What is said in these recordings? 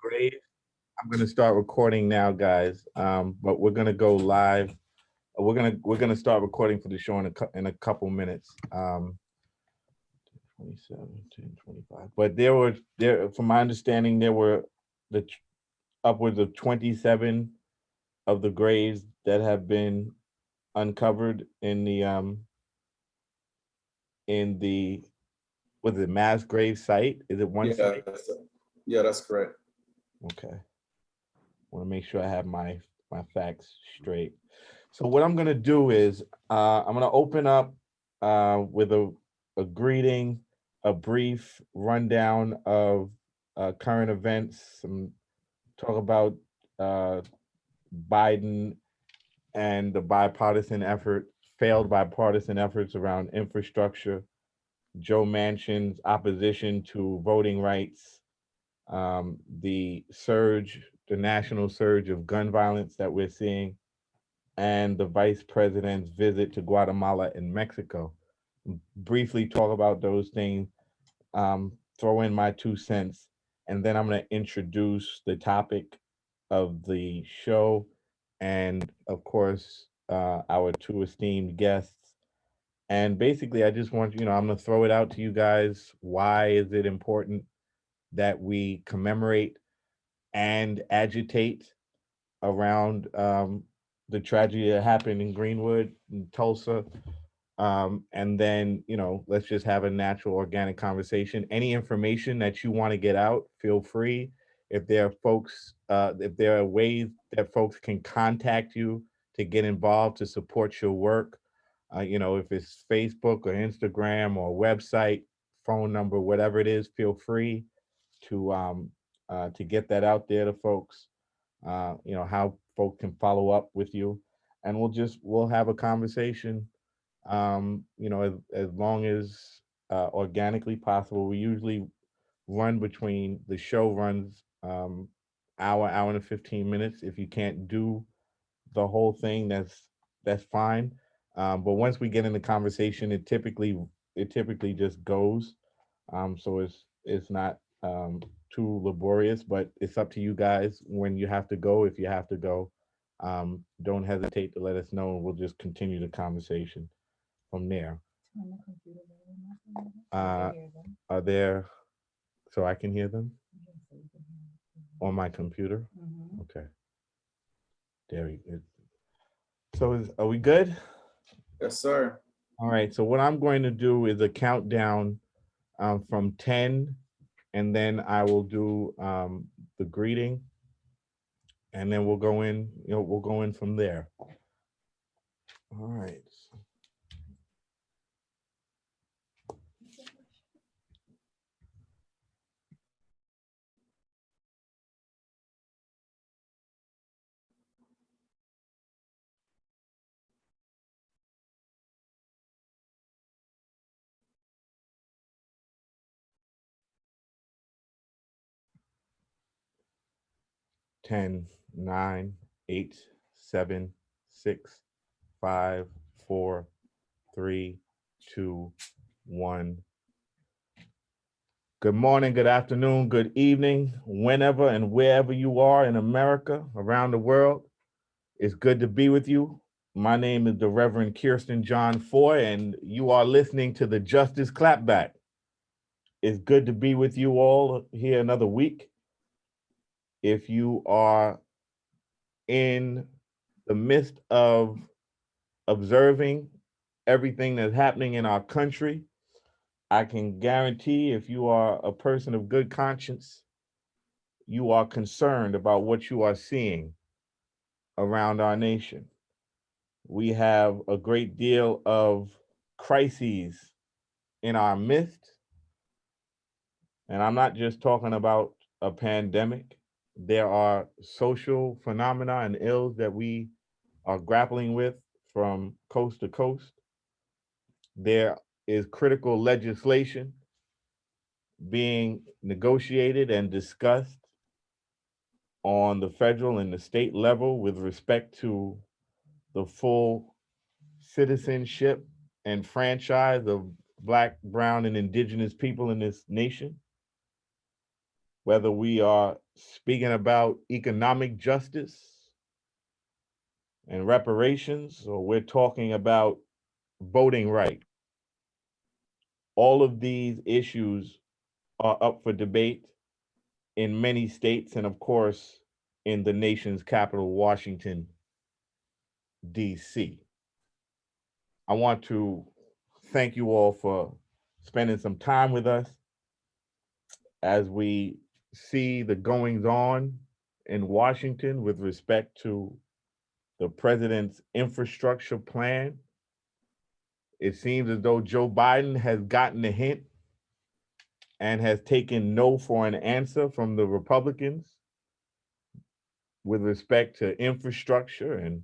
Great. I'm gonna start recording now, guys. But we're gonna go live. We're gonna start recording for the show in a couple minutes. 27, 10, 25. But from my understanding, there were the upwards of 27 of the graves that have been uncovered in the was it mass grave site? Is it one Yeah, site? yeah, that's correct. Okay. Want to make sure I have my facts straight. So what I'm gonna do is I'm gonna open up with a greeting, a brief rundown of current events, some talk about uh, Biden and the failed bipartisan efforts around infrastructure, Joe Manchin's opposition to voting rights, the national surge of gun violence that we're seeing, and the vice president's visit to Guatemala and Mexico. Briefly talk about those things, throw in my 2 cents, and then I'm going to introduce the topic of the show and, of course, our two esteemed guests. And basically, I just want, I'm going to throw it out to you guys. Why is it important that we commemorate and agitate around the tragedy that happened in Greenwood and Tulsa? And then, let's just have a natural, organic conversation. Any information that you want to get out, feel free. If there are ways that folks can contact you to get involved to support your work, if it's Facebook or Instagram or website, phone number, whatever it is, feel free to get that out there to folks. How folks can follow up with you, and we'll have a conversation. As long as organically possible. We usually the show runs hour and 15 minutes. If you can't do the whole thing, that's fine. But once we get in the conversation, it typically just goes. So it's not too laborious, but it's up to you guys when you have to go. If you have to go, don't hesitate to let us know, and we'll just continue the conversation from there. On the computer volume, Uh, hear them. are there, so I can hear them Okay, so you can hear on my computer? them. Okay, there we go. So are we good? Yes, sir. All right, so what I'm going to do is a countdown from 10, and then I will do the greeting, and then we'll go in from there. All right. 10, 9, 8, 7, 6, 5, 4, 3, 2, 1. Good morning, good afternoon, good evening, whenever and wherever you are in America, around the world. It's good to be with you. My name is the Reverend Kirsten John Foy, and you are listening to the Justice ClapBack. It's good to be with you all here another week. If you are in the midst of observing everything that's happening in our country, I can guarantee if you are a person of good conscience, you are concerned about what you are seeing around our nation. We have a great deal of crises in our midst, and I'm not just talking about a pandemic. There are social phenomena and ills that we are grappling with from coast to coast. There is critical legislation being negotiated and discussed on the federal and the state level with respect to the full citizenship and franchise of Black, brown, and indigenous people in this nation. whether we are speaking about economic justice and reparations, or we're talking about voting rights. All of these issues are up for debate in many states and, of course, in the nation's capital, Washington, D.C. I want to thank you all for spending some time with us as we see the goings on in Washington with respect to the president's infrastructure plan. It seems as though Joe Biden has gotten a hint and has taken no for an answer from the Republicans with respect to infrastructure and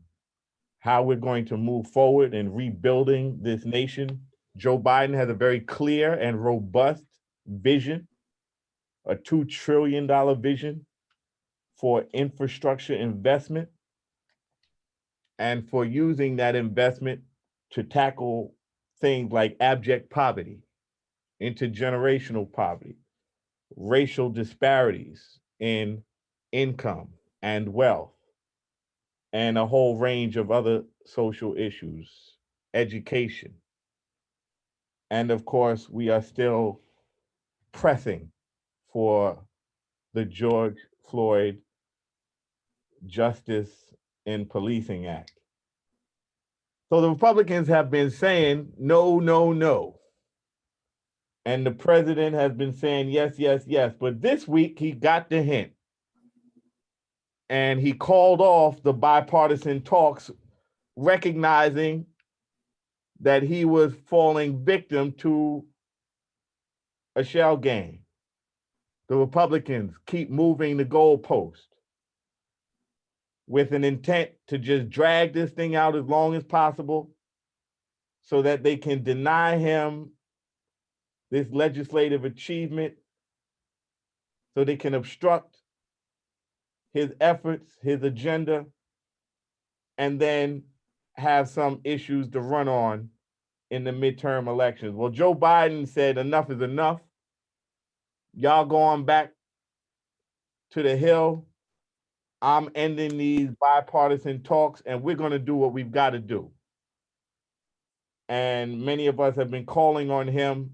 how we're going to move forward in rebuilding this nation. Joe Biden has a very clear and robust vision, a $2 trillion vision for infrastructure investment and for using that investment to tackle things like abject poverty, intergenerational poverty, racial disparities in income and wealth, and a whole range of other social issues, education. And of course, we are still pressing for the George Floyd Justice in Policing Act. So the Republicans have been saying no, no, no. And the president has been saying yes, yes, yes. But this week he got the hint. And he called off the bipartisan talks, recognizing that he was falling victim to a shell game. The Republicans keep moving the goalpost with an intent to just drag this thing out as long as possible so that they can deny him this legislative achievement, so they can obstruct his efforts, his agenda, and then have some issues to run on in the midterm elections. Well, Joe Biden said enough is enough. Y'all go on back to the Hill. I'm ending these bipartisan talks, and we're going to do what we've got to do. And many of us have been calling on him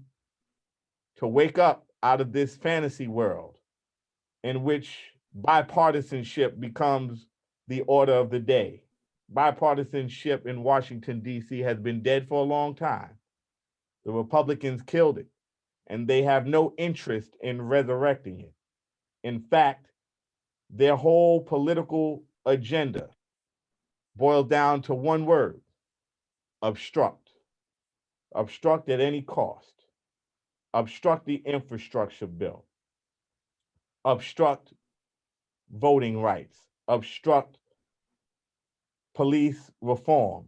to wake up out of this fantasy world in which bipartisanship becomes the order of the day. Bipartisanship in Washington, D.C. has been dead for a long time. The Republicans killed it, and they have no interest in resurrecting it. In fact, their whole political agenda boiled down to one word: obstruct. Obstruct at any cost. Obstruct the infrastructure bill. Obstruct voting rights. Obstruct police reform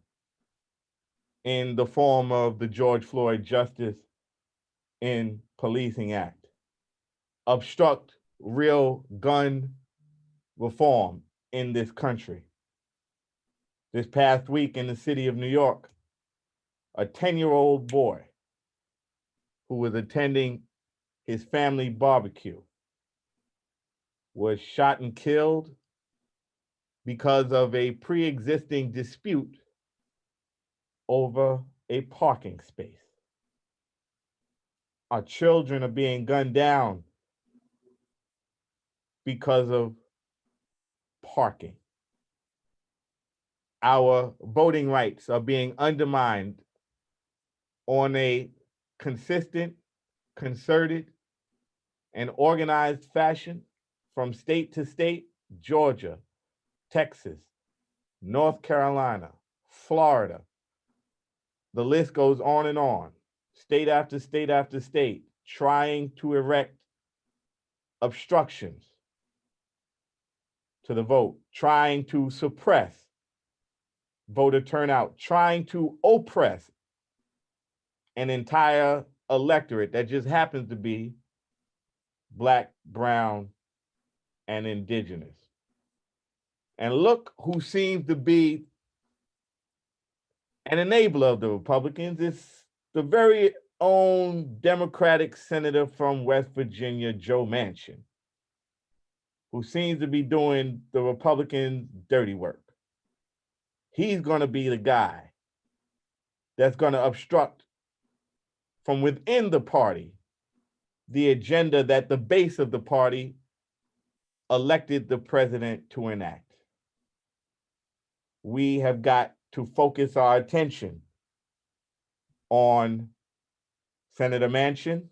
in the form of the George Floyd Justice in Policing Act. Obstruct real gun reform in this country. This past week in the city of New York, a 10-year-old boy who was attending his family barbecue was shot and killed because of a pre-existing dispute over a parking space. Our children are being gunned down because of parking. Our voting rights are being undermined on a consistent, concerted, and organized fashion from state to state: Georgia, Texas, North Carolina, Florida. The list goes on and on, state after state after state, trying to erect obstructions to the vote, trying to suppress voter turnout, trying to oppress an entire electorate that just happens to be Black, brown, and indigenous. And look who seems to be an enabler of the Republicans. It's the very own Democratic senator from West Virginia, Joe Manchin. who seems to be doing the Republicans' dirty work. He's going to be the guy that's going to obstruct from within the party the agenda that the base of the party elected the president to enact. We have got to focus our attention on Senator Manchin.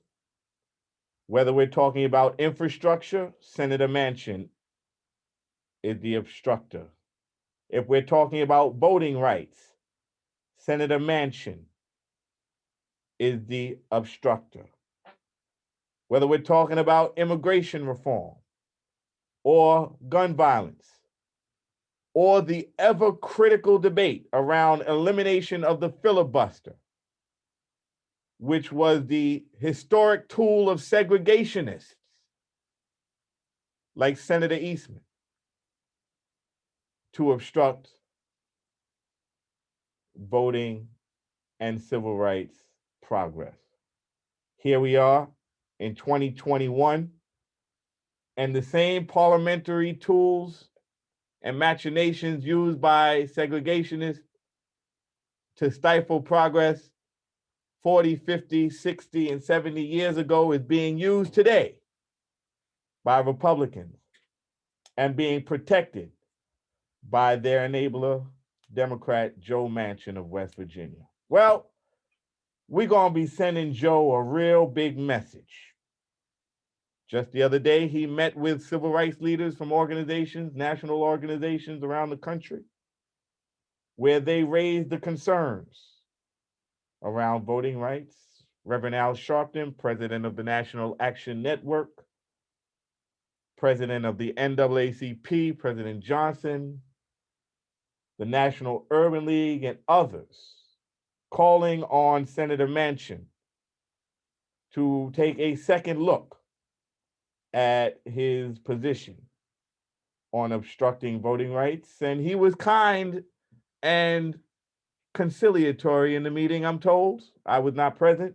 Whether we're talking about infrastructure, Senator Manchin is the obstructor. If we're talking about voting rights, Senator Manchin is the obstructor. Whether we're talking about immigration reform or gun violence or the ever critical debate around elimination of the filibuster, which was the historic tool of segregationists like Senator Eastman to obstruct voting and civil rights progress. Here we are in 2021, and the same parliamentary tools and machinations used by segregationists to stifle progress 40, 50, 60, and 70 years ago is being used today by Republicans and being protected by their enabler, Democrat Joe Manchin of West Virginia. Well, we're going to be sending Joe a real big message. Just the other day, he met with civil rights leaders from organizations, national organizations around the country, where they raised the concerns around voting rights. Reverend Al Sharpton, president of the National Action Network, president of the NAACP, President Johnson, the National Urban League, and others, calling on Senator Manchin to take a second look at his position on obstructing voting rights. And he was kind and conciliatory in the meeting, I'm told. I was not present.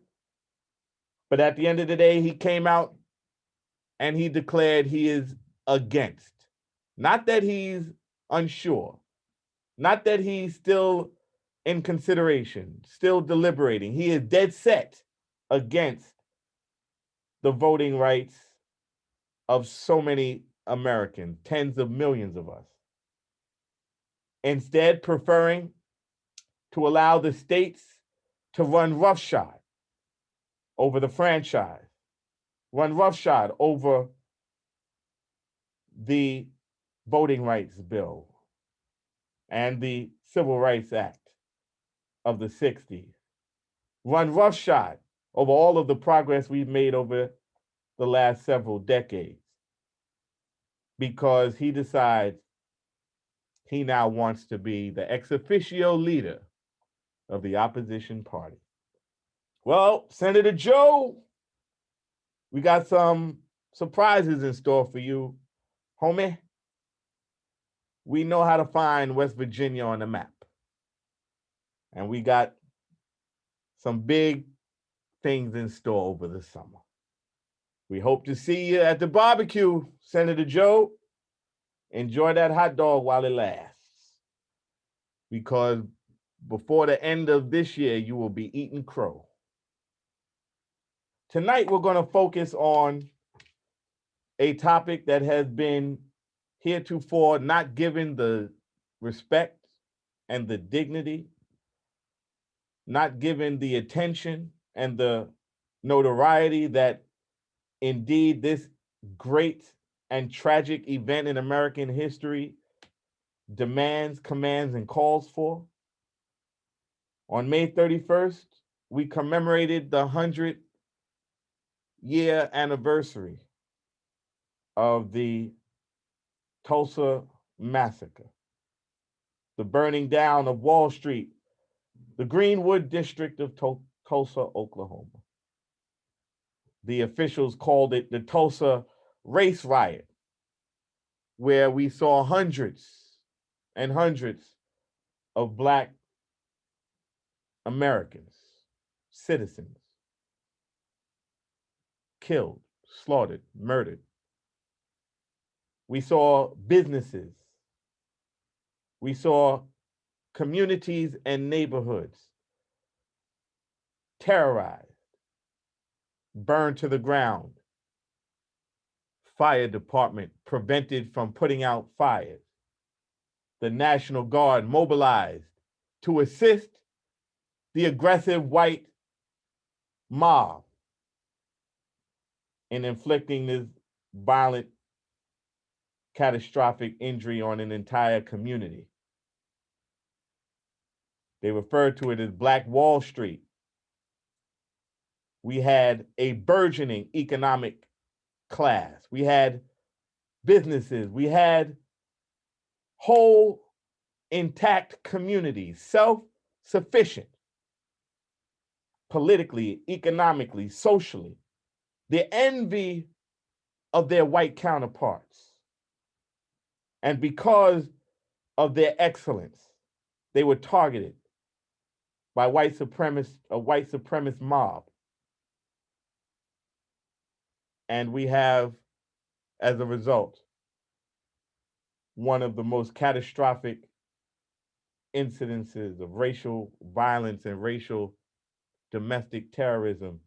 But at the end of the day, he came out and he declared he is against. Not that he's unsure, not that he's still in consideration, still deliberating. He is dead set against the voting rights of so many Americans, tens of millions of us. Instead, preferring to allow the states to run roughshod over the franchise, run roughshod over the Voting Rights Bill and the Civil Rights Act of the 60s, run roughshod over all of the progress we've made over the last several decades, because he decides he now wants to be the ex officio leader of the opposition party. Well, Senator Joe, we got some surprises in store for you, homie. We know how to find West Virginia on the map. And we got some big things in store over the summer. We hope to see you at the barbecue, Senator Joe. Enjoy that hot dog while it lasts, because before the end of this year, you will be eating crow. Tonight, we're going to focus on a topic that has been heretofore not given the respect and the dignity, not given the attention and the notoriety that indeed this great and tragic event in American history demands, commands, and calls for. On May 31st, we commemorated the 100-year anniversary of the Tulsa Massacre, the burning down of Wall Street, the Greenwood district of Tulsa, Oklahoma. The officials called it the Tulsa Race Riot, where we saw hundreds and hundreds of Black Americans, citizens, killed, slaughtered, murdered. We saw businesses. We saw communities and neighborhoods terrorized, burned to the ground, fire department prevented from putting out fires, the National Guard mobilized to assist the aggressive white mob in inflicting this violent, catastrophic injury on an entire community. They referred to it as Black Wall Street. We had a burgeoning economic class. We had businesses. We had whole intact communities, self-sufficient, politically, economically, socially. The envy of their white counterparts. And because of their excellence, they were targeted by a white supremacist mob. And we have, as a result, one of the most catastrophic incidences of racial violence and racial domestic terrorism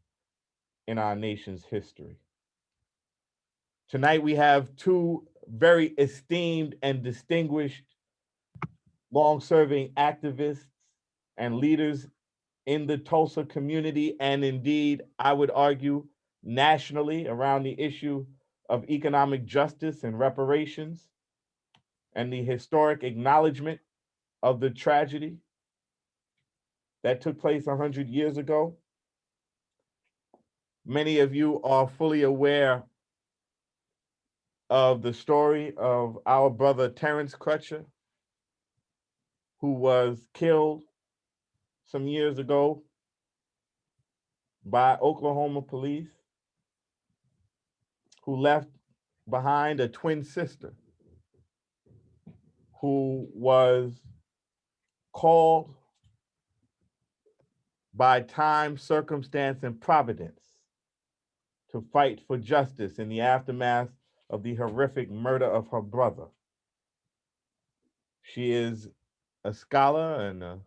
in our nation's history. Tonight we have two very esteemed and distinguished long-serving activists and leaders in the Tulsa community, and indeed, I would argue, nationally around the issue of economic justice and reparations and the historic acknowledgement of the tragedy that took place 100 years ago. Many of you are fully aware of the story of our brother Terrence Crutcher, who was killed some years ago by Oklahoma police, who left behind a twin sister who was called by time, circumstance, and providence to fight for justice in the aftermath of the horrific murder of her brother. She is a scholar and an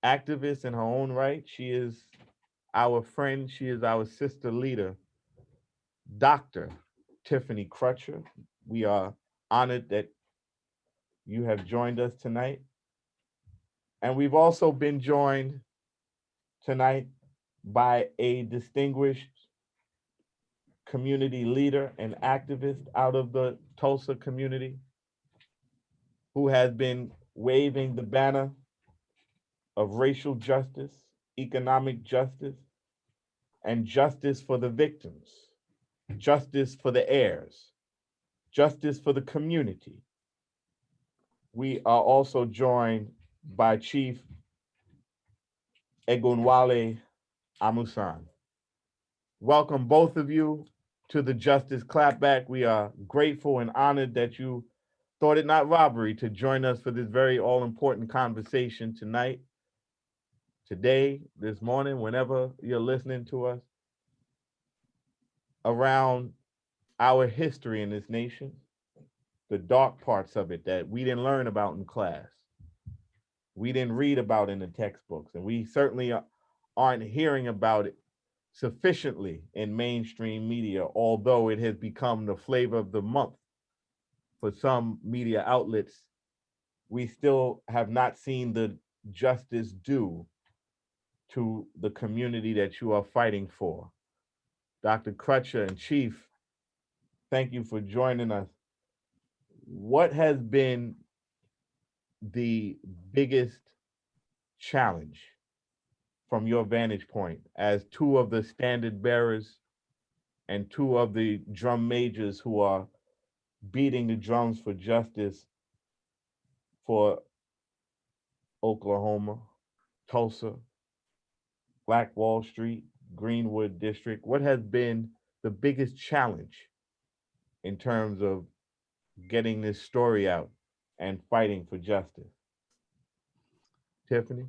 activist in her own right. She is our friend. She is our sister leader, Dr. Tiffany Crutcher. We are honored that you have joined us tonight. And we've also been joined tonight by a distinguished community leader and activist out of the Tulsa community who has been waving the banner of racial justice, economic justice, and justice for the victims, justice for the heirs, justice for the community. We are also joined by Chief Egunwale Amusan. Welcome both of you to the Justice Clapback. We are grateful and honored that you thought it not robbery to join us for this very all-important conversation tonight, today, this morning, whenever you're listening to us, around our history in this nation, the dark parts of it that we didn't learn about in class, we didn't read about in the textbooks, and we certainly aren't hearing about it sufficiently in mainstream media, although it has become the flavor of the month for some media outlets. We still have not seen the justice due to the community that you are fighting for. Dr. Crutcher and Chief, thank you for joining us. What has been the biggest challenge from your vantage point as two of the standard bearers and two of the drum majors who are beating the drums for justice for Oklahoma, Tulsa, Black Wall Street, Greenwood District? What has been the biggest challenge in terms of getting this story out and fighting for justice? Tiffany?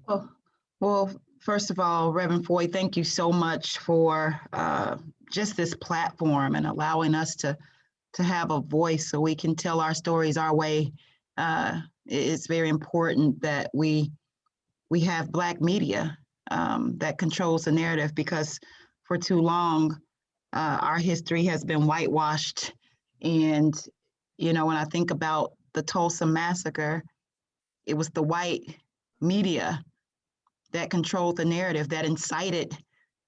Well, first of all, Reverend Foy, thank you so much for just this platform and allowing us to have a voice so we can tell our stories our way. It's very important that we have Black media that controls the narrative, because for too long, our history has been whitewashed. And, you know, when I think about the Tulsa massacre, it was the white media that controlled the narrative, that incited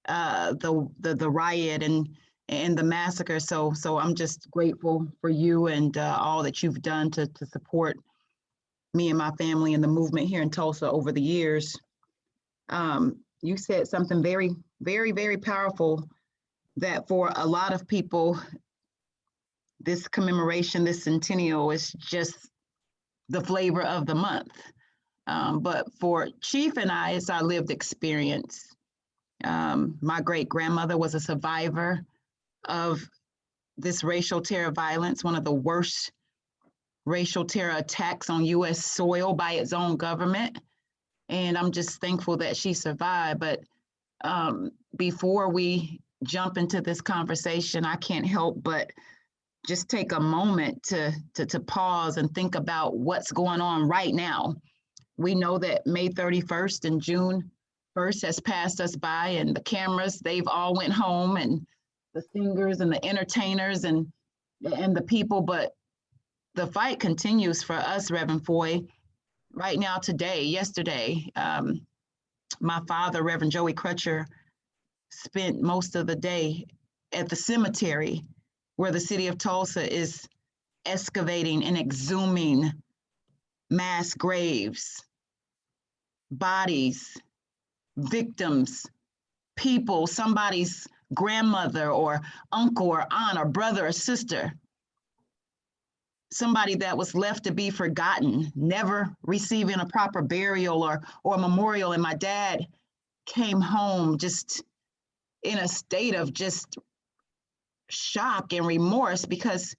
the riot and the massacre. So I'm just grateful for you and all that you've done to support me and my family and the movement here in Tulsa over the years. You said something very, very, very powerful, that for a lot of people, this commemoration, this centennial is just the flavor of the month. But for Chief and I, it's our lived experience. My great grandmother was a survivor of this racial terror violence, one of the worst racial terror attacks on US soil by its own government. And I'm just thankful that she survived. But before we jump into this conversation, I can't help but just take a moment to pause and think about what's going on right now. We know that May 31st and June 1st has passed us by, and the cameras, they've all went home, and the singers and the entertainers and the people, but the fight continues for us, Reverend Foy. Right now, today, yesterday, my father, Reverend Joey Crutcher, spent most of the day at the cemetery where the city of Tulsa is excavating and exhuming mass graves, bodies, victims, people, somebody's grandmother or uncle or aunt or brother or sister, somebody that was left to be forgotten, never receiving a proper burial or memorial. And my dad came home just in a state of just shock and remorse, because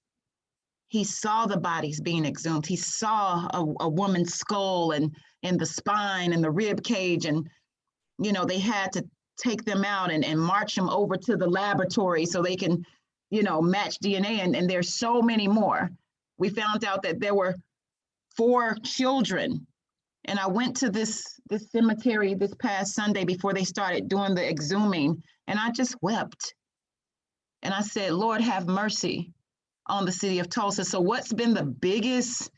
he saw the bodies being exhumed. He saw a woman's skull and the spine and the rib cage, and you know, they had to take them out and march them over to the laboratory so they can, you know, match DNA. And there's so many more. We found out that there were 4 children. And I went to this cemetery this past Sunday before they started doing the exhuming, and I just wept. And I said, Lord, have mercy on the city of Tulsa. So what's been the biggest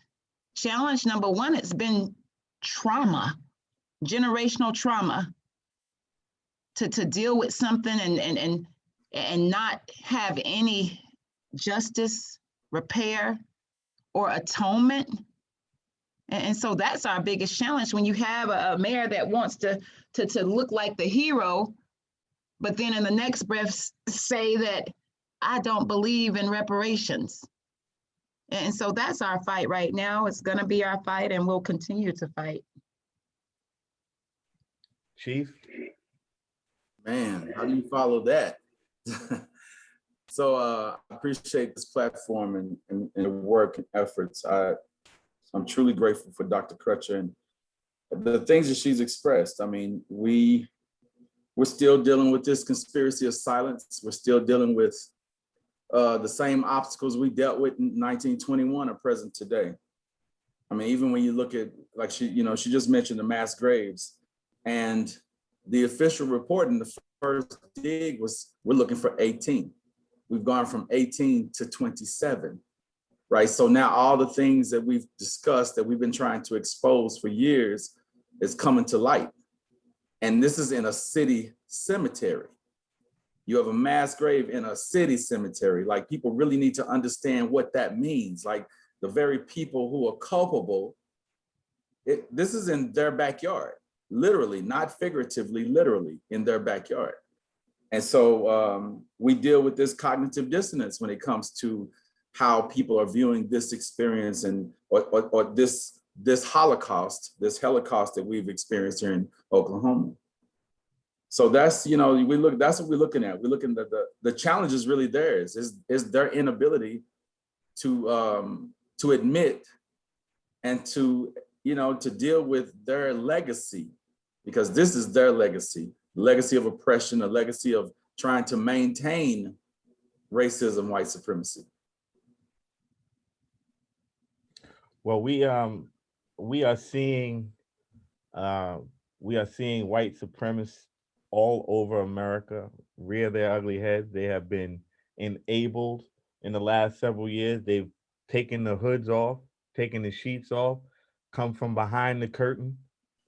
challenge? Number one, it's been trauma, generational trauma, to deal with something and not have any justice, repair, or atonement. And so that's our biggest challenge, when you have a mayor that wants to look like the hero, but then in the next breath say that I don't believe in reparations. And so that's our fight right now. It's going to be our fight, and we'll continue to fight. Chief? Man, how do you follow that? So I appreciate this platform and the work and efforts. I'm truly grateful for Dr. Crutcher and the things that she's expressed. I mean, we're still dealing with this conspiracy of silence. We're still dealing with the same obstacles we dealt with in 1921 are present today. I mean, even when you look at, like she just mentioned the mass graves, and the official report in the first dig was, we're looking for 18. We've gone from 18 to 27, right? So now all the things that we've discussed, that we've been trying to expose for years, is coming to light. And this is in a city cemetery. You have a mass grave in a city cemetery. Like, people really need to understand what that means. Like, the very people who are culpable, this is in their backyard, literally, not figuratively, literally in their backyard. And so we deal with this cognitive dissonance when it comes to how people are viewing this experience and or this Holocaust that we've experienced here in Oklahoma. So that's, that's what we're looking at. We're looking at the challenge is really theirs, is their inability to admit and to deal with their legacy, because this is their legacy of oppression, a legacy of trying to maintain racism, white supremacy. Well, we are seeing uh, we are seeing white supremacists all over America rear their ugly heads. They have been enabled in the last several years. They've taken the hoods off, taken the sheets off, come from behind the curtain,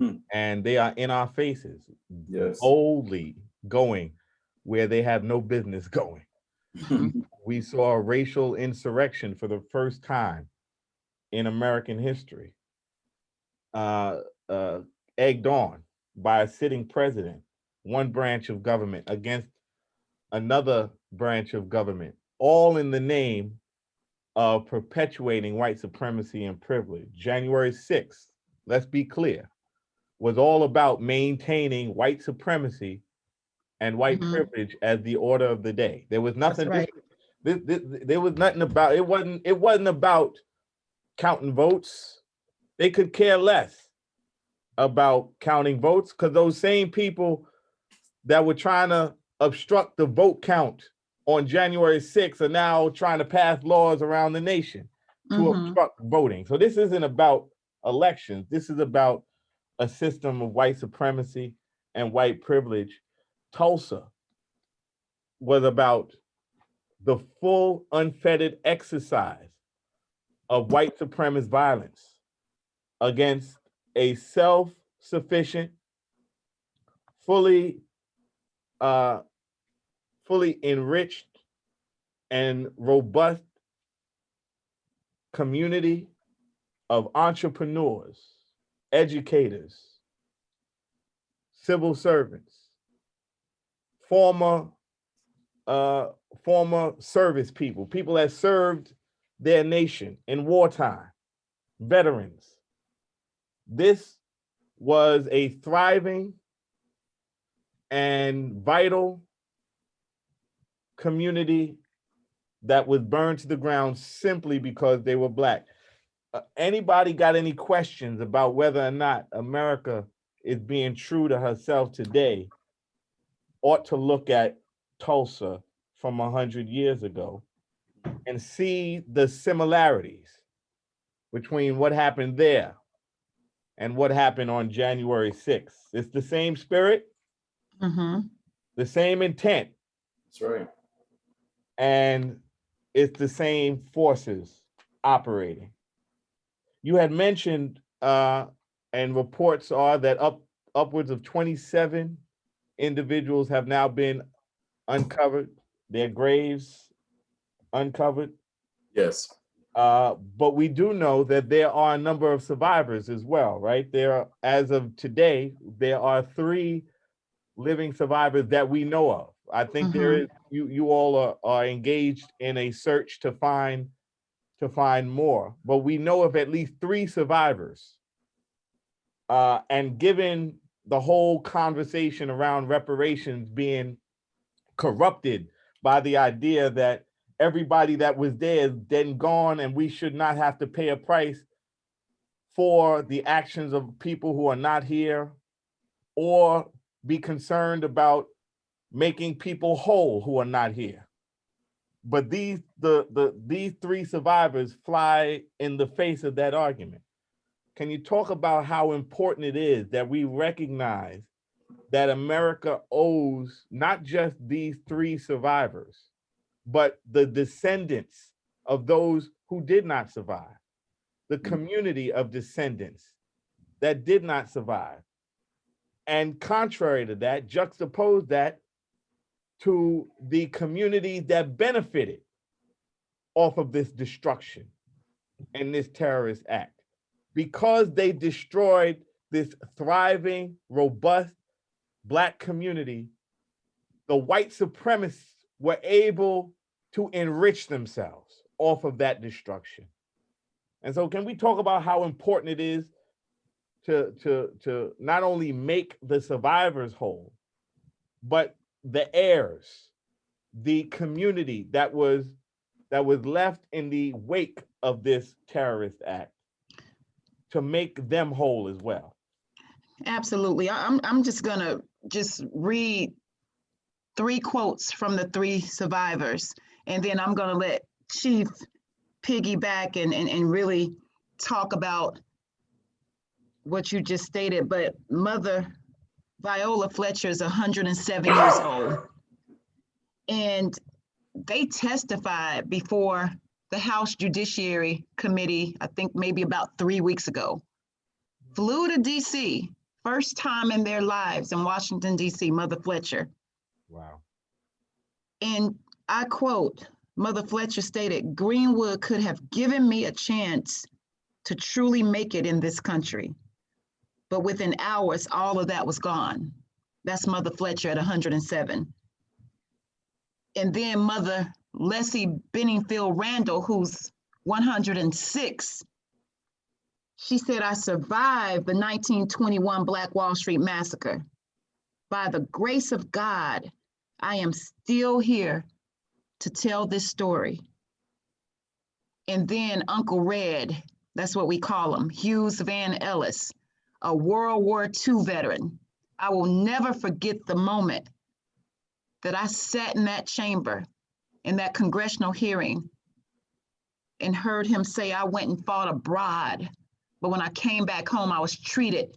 Hmm. and they are in our faces, Yes. boldly going where they have no business going. We saw a racial insurrection for the first time in American history, uh, uh, egged on by a sitting president, one branch of government against another branch of government, all in the name of perpetuating white supremacy and privilege. January 6th, let's be clear, was all about maintaining white supremacy and white Mhm. privilege as the order of the day. There was That's nothing. right. There was nothing about it. Wasn't about counting votes. They could care less about counting votes because those same people that were trying to obstruct the vote count on January 6th are now trying to pass laws around the nation to Mhm. obstruct voting. So this isn't about elections. This is about a system of white supremacy and white privilege. Tulsa was about the full unfettered exercise of white supremacist violence against a self-sufficient, fully uh, fully enriched and robust community of entrepreneurs, educators, civil servants, former uh, former service people, people that served their nation in wartime, veterans. This was a thriving and vital community that was burned to the ground simply because they were black. Anybody got any questions about whether or not America is being true to herself today ought to look at Tulsa from 100 years ago and see the similarities between what happened there and what happened on January 6th. It's the same spirit, Mhm. the same intent, That's right. and it's the same forces operating. You had mentioned, and reports are that upwards of 27 individuals have now been uncovered, their graves uncovered. Yes. But we do know that there are a number of survivors as well, right? There are, as of today, there are 3 living survivors that we know of. I think there Mhm. is you all are engaged in a search to find more, but we know of at least 3 survivors. And given the whole conversation around reparations being corrupted by the idea that everybody that was there is dead and gone, and we should not have to pay a price for the actions of people who are not here, or be concerned about making people whole who are not here. But these 3 survivors fly in the face of that argument. Can you talk about how important it is that we recognize that America owes not just these 3 survivors, but the descendants of those who did not survive, the community of descendants that did not survive? And contrary to that, juxtapose that to the communities that benefited off of this destruction and this terrorist act. Because they destroyed this thriving, robust Black community, the white supremacists were able to enrich themselves off of that destruction. And so, can we talk about how important it is to not only make the survivors whole, but the heirs, the community that was left in the wake of this terrorist act, to make them whole as well? Absolutely. I'm just gonna just read 3 quotes from the 3 survivors, and then I'm gonna let Chief piggyback and really talk about what you just stated, but Mother Viola Fletcher is 107 years old. And they testified before the House Judiciary Committee, I think maybe about 3 weeks ago. Flew to DC, first time in their lives in Washington, DC, Mother Fletcher. Wow. And I quote, Mother Fletcher stated, Greenwood could have given me a chance to truly make it in this country. But within hours, all of that was gone. That's Mother Fletcher at 107. And then Mother Leslie Benningfield Randall, who's 106, she said, I survived the 1921 Black Wall Street Massacre. By the grace of God, I am still here to tell this story. And then Uncle Red, that's what we call him, Hughes Van Ellis, a World War II veteran. I will never forget the moment that I sat in that chamber, in that congressional hearing, and heard him say, I went and fought abroad, but when I came back home, I was treated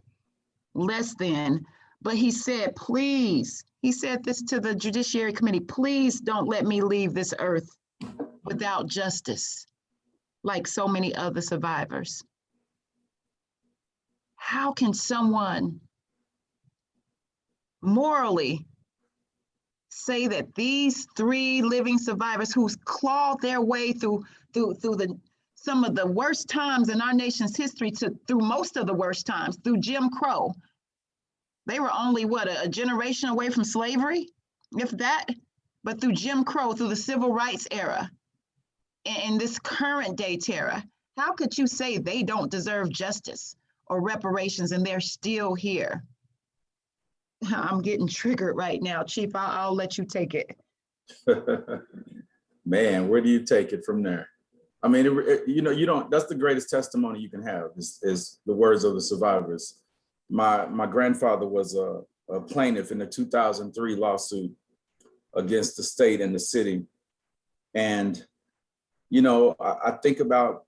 less than. But he said, please, he said this to the Judiciary Committee, please don't let me leave this earth without justice, like so many other survivors. How can someone morally say that these 3 living survivors who's clawed their way through some of the worst times in our nation's history, through most of the worst times, through Jim Crow, they were only a generation away from slavery, if that, but through Jim Crow, through the civil rights era, and this current day terror, how could you say they don't deserve justice or reparations and they're still here? I'm getting triggered right now, Chief. I'll let you take it. Man, where do you take it from there? I mean, you don't, that's the greatest testimony you can have is the words of the survivors. My grandfather was a plaintiff in the 2003 lawsuit against the state and the city. And, I think about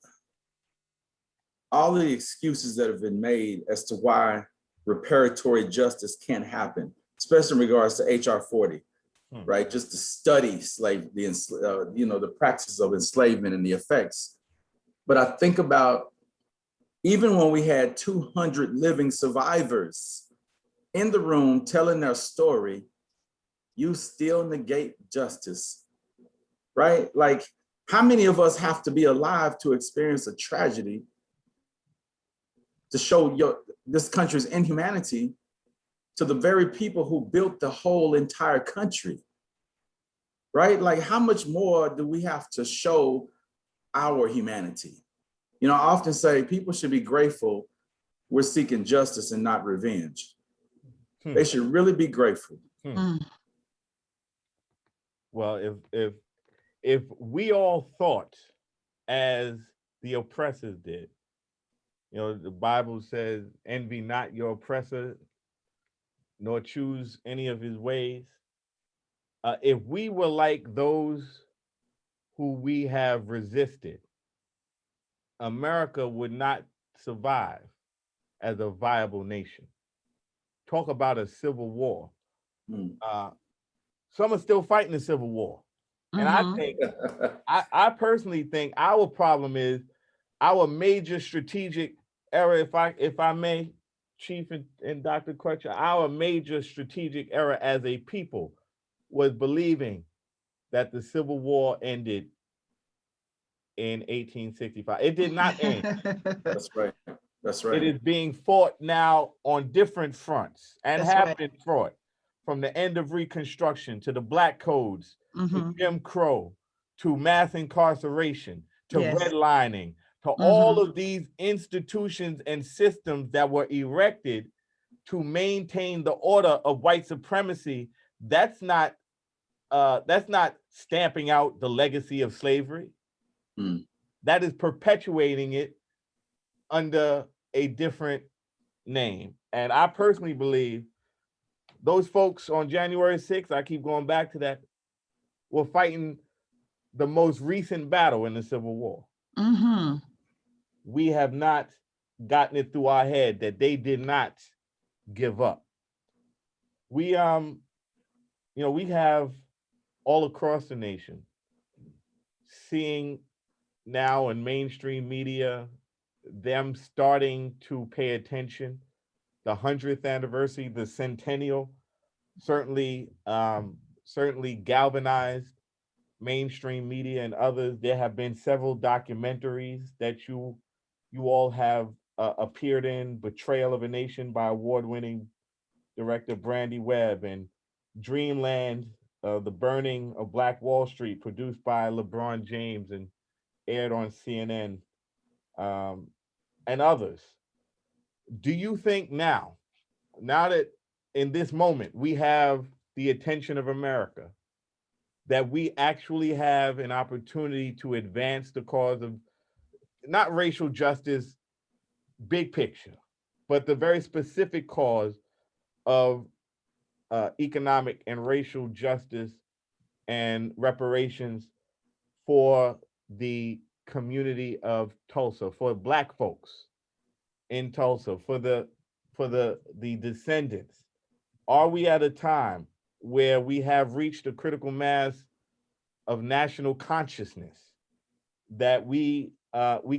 all the excuses that have been made as to why reparatory justice can't happen, especially in regards to HR 40, right? Just to study the practices of enslavement and the effects. But I think about even when we had 200 living survivors in the room telling their story, you still negate justice, right? Like, how many of us have to be alive to experience a tragedy to show this country's inhumanity to the very people who built the whole entire country, right? Like, how much more do we have to show our humanity? I often say people should be grateful we're seeking justice and not revenge. They should really be grateful. Well, if we all thought as the oppressors did, the Bible says, envy not your oppressor, nor choose any of his ways. If we were like those who we have resisted, America would not survive as a viable nation. Talk about a civil war. Some are still fighting the civil war. And I think, I personally think our problem is our major strategic error, if I may, Chief and Dr. Crutcher, our major strategic error as a people was believing that the Civil War ended in 1865. It did not end. That's right. That's right. It is being fought now on different fronts and been fought, from the end of Reconstruction to the Black Codes, to Jim Crow, to mass incarceration, to redlining, to all of these institutions and systems that were erected to maintain the order of white supremacy. That's not stamping out the legacy of slavery. That is perpetuating it under a different name. And I personally believe those folks on January 6th, I keep going back to that, were fighting the most recent battle in the Civil War. we have not gotten it through our head that they did not give up. We we have all across the nation seeing now in mainstream media them starting to pay attention. The 100th anniversary, the centennial, certainly certainly galvanized mainstream media and others. There have been several documentaries that you all have appeared in. Betrayal of a Nation by award-winning director Brandy Webb, and Dreamland, The Burning of Black Wall Street, produced by LeBron James and aired on CNN, and others. Do you think now that in this moment we have the attention of America, that we actually have an opportunity to advance the cause of not racial justice, big picture, but the very specific cause of economic and racial justice and reparations for the community of Tulsa, for Black folks in Tulsa, for the descendants? Are we at a time where we have reached a critical mass of national consciousness that we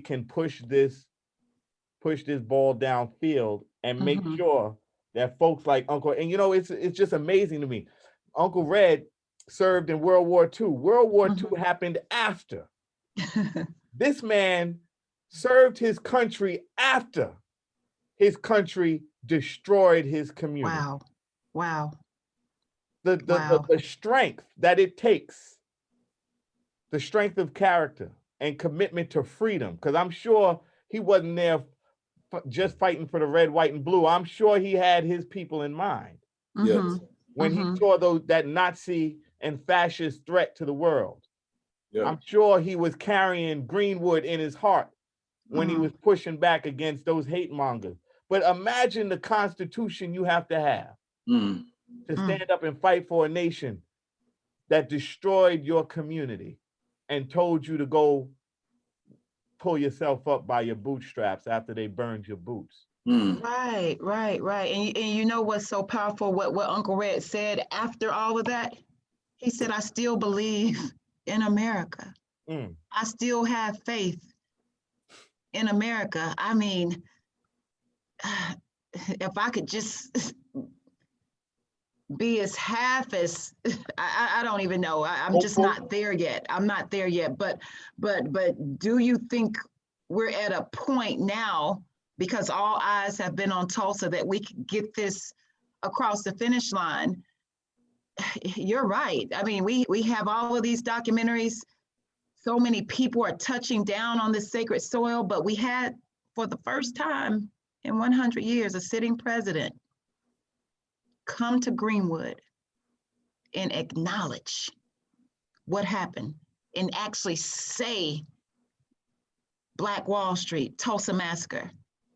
can push this ball downfield and make sure that folks like Uncle, and it's just amazing to me. Uncle Red served in World War II. World War II happened after. This man served his country after his country destroyed his community. Wow. Wow. The strength that it takes, the strength of character and commitment to freedom, because I'm sure he wasn't there just fighting for the red, white, and blue. I'm sure he had his people in mind. Yes. When he saw that Nazi and fascist threat to the world. Yeah. I'm sure he was carrying Greenwood in his heart when he was pushing back against those hate mongers. But imagine the constitution you have to stand up and fight for a nation that destroyed your community and told you to go pull yourself up by your bootstraps after they burned your boots. Right. And you know what's so powerful? What Uncle Red said after all of that? He said, "I still believe in America. I still have faith in America." I mean, if I could just be as half as I don't even know. I'm just not there yet. I'm not there yet. But do you think we're at a point now, because all eyes have been on Tulsa, that we can get this across the finish line? You're right. I mean, we have all of these documentaries. So many people are touching down on this sacred soil, but we had, for the first time in 100 years, a sitting president come to Greenwood and acknowledge what happened and actually say Black Wall Street, Tulsa Massacre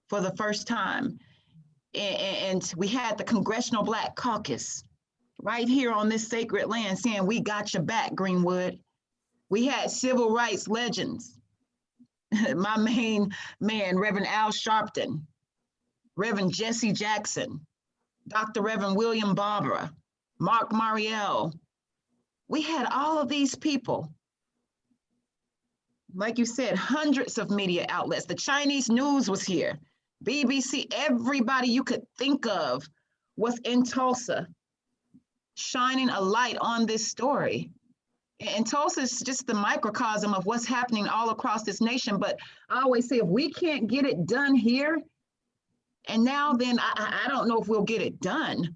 for the first time. And we had the Congressional Black Caucus right here on this sacred land saying, "We got your back, Greenwood." We had civil rights legends. My main man, Reverend Al Sharpton, Reverend Jesse Jackson, Dr. Reverend William Barbara, Mark Mariel. We had all of these people. Like you said, hundreds of media outlets. The Chinese news was here. BBC, everybody you could think of was in Tulsa, shining a light on this story. And Tulsa is just the microcosm of what's happening all across this nation. But I always say, if we can't get it done here, and now then I don't know if we'll get it done.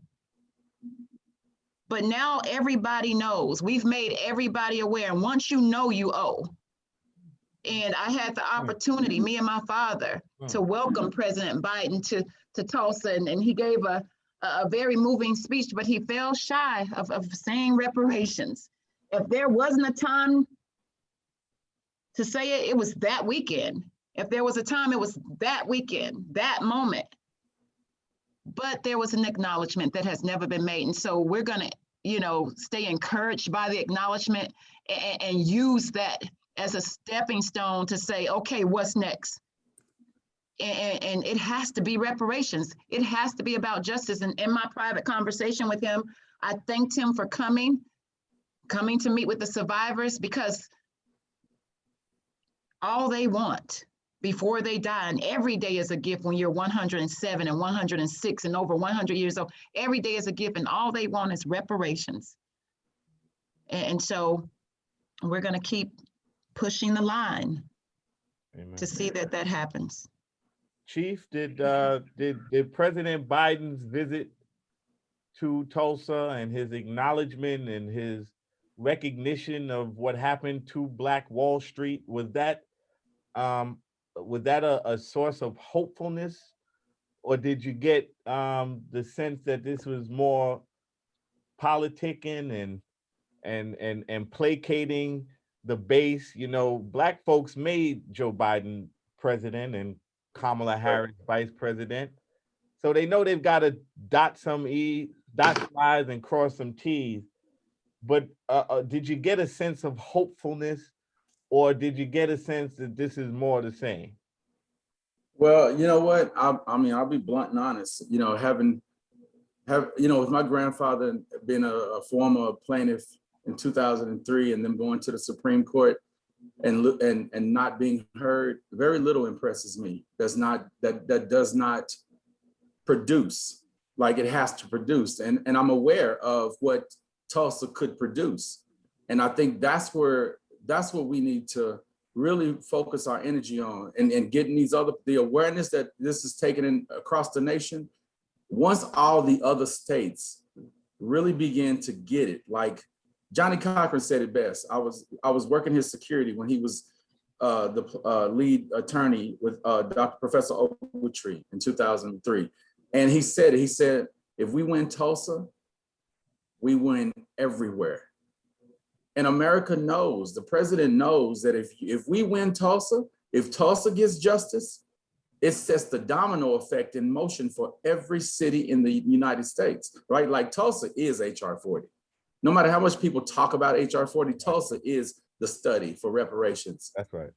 But now everybody knows. We've made everybody aware. And once you know, you owe. And I had the opportunity, me and my father, to welcome President Biden to Tulsa. And he gave a very moving speech, but he fell shy of saying reparations. If there wasn't a time to say it, it was that weekend. If there was a time, it was that weekend, that moment. But there was an acknowledgement that has never been made. And so we're going to, stay encouraged by the acknowledgement and use that as a stepping stone to say, okay, what's next? and it has to be reparations. It has to be about justice. And in my private conversation with him, I thanked him for coming to meet with the survivors, because all they want before they die, and every day is a gift when you're 107 and 106 and over 100 years old, every day is a gift, and all they want is reparations. And so we're going to keep pushing the line. Amen. To see that that happens. Chief, did President Biden's visit to Tulsa and his acknowledgement and his recognition of what happened to Black Wall Street, was that a source of hopefulness, or did you get the sense that this was more politicking and placating the base? You know, Black folks made Joe Biden president and Kamala Harris vice president, so they know they've got to dot some I's and cross some T's. But did you get a sense of hopefulness, or did you get a sense that this is more the same? Well, you know what? I mean, I'll be blunt and honest. You know, with my grandfather being a former plaintiff in 2003, and then going to the Supreme Court and not being heard, very little impresses me. That does not produce like it has to produce, and I'm aware of what Tulsa could produce, and I think that's what we need to really focus our energy on, and getting the awareness that this is taken in across the nation. Once all the other states really begin to get it, like Johnny Cochran said it best. I was working his security when he was the lead attorney with Dr. Professor Ogletree in 2003. And he said, if we win Tulsa, we win everywhere. And America knows, the president knows that if we win Tulsa, if Tulsa gets justice, it sets the domino effect in motion for every city in the United States, right? Like Tulsa is HR 40. No matter how much people talk about HR 40, Tulsa is the study for reparations. That's right.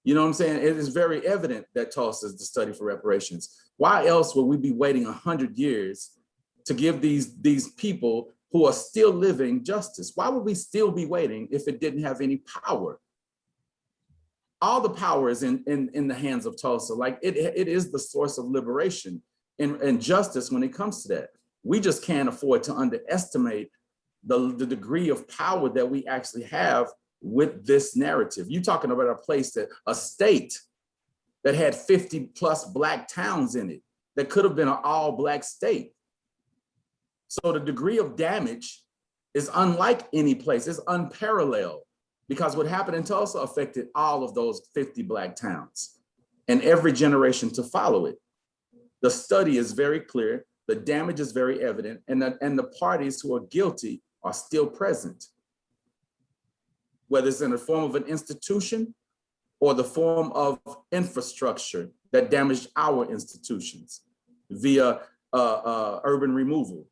You know what I'm saying? It is very evident that Tulsa is the study for reparations. Why else would we be waiting 100 years to give these people who are still living justice? Why would we still be waiting if it didn't have any power? All the power is in the hands of Tulsa. Like it is the source of liberation and justice when it comes to that. We just can't afford to underestimate the degree of power that we actually have with this narrative. You're talking about a state that had 50 plus Black towns in it that could have been an all Black state. So the degree of damage is unlike any place. It's unparalleled, because what happened in Tulsa affected all of those 50 Black towns and every generation to follow it. The study is very clear. The damage is very evident, and the parties who are guilty are still present, whether it's in the form of an institution or the form of infrastructure that damaged our institutions via urban removal.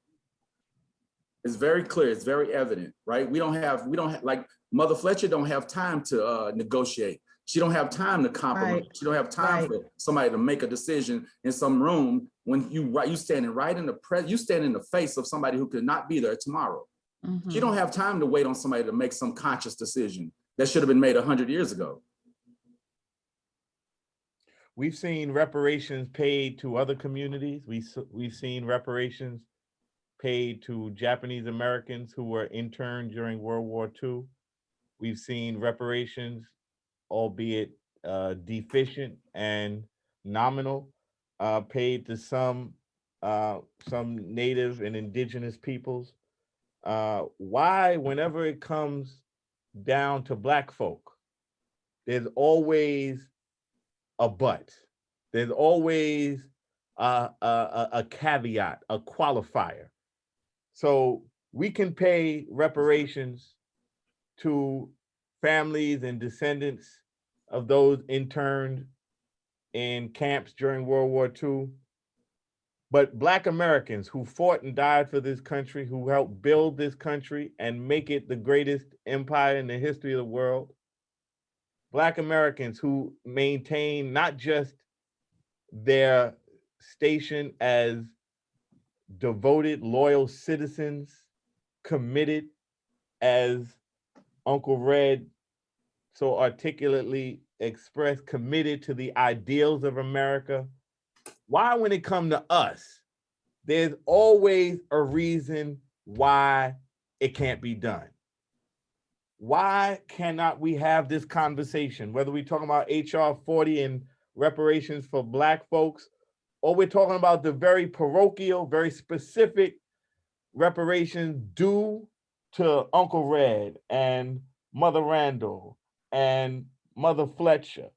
It's very clear, it's very evident, right? We don't have, like Mother Fletcher don't have time to negotiate. She don't have time to compromise. Right. She don't have time for somebody to make a decision in some room when you standing right in you stand in the face of somebody who could not be there tomorrow. Mm-hmm. She don't have time to wait on somebody to make some conscious decision that should have been made 100 years ago. We've seen reparations paid to other communities. We've seen reparations paid to Japanese Americans who were interned during World War II. We've seen reparations, albeit deficient and nominal, paid to some Native and indigenous peoples. Why, whenever it comes down to Black folk, there's always a but. There's always a caveat, a qualifier. So we can pay reparations to families and descendants of those interned in camps during World War II. But Black Americans who fought and died for this country, who helped build this country and make it the greatest empire in the history of the world, Black Americans who maintain not just their station as devoted, loyal citizens, committed, as Uncle Red so articulately expressed, committed to the ideals of America? Why, when it comes to us, there's always a reason why it can't be done? Why cannot we have this conversation, whether we're talking about HR 40 and reparations for Black folks, or we're talking about the very parochial, very specific reparations due to Uncle Red and Mother Randall and Mother Fletcher?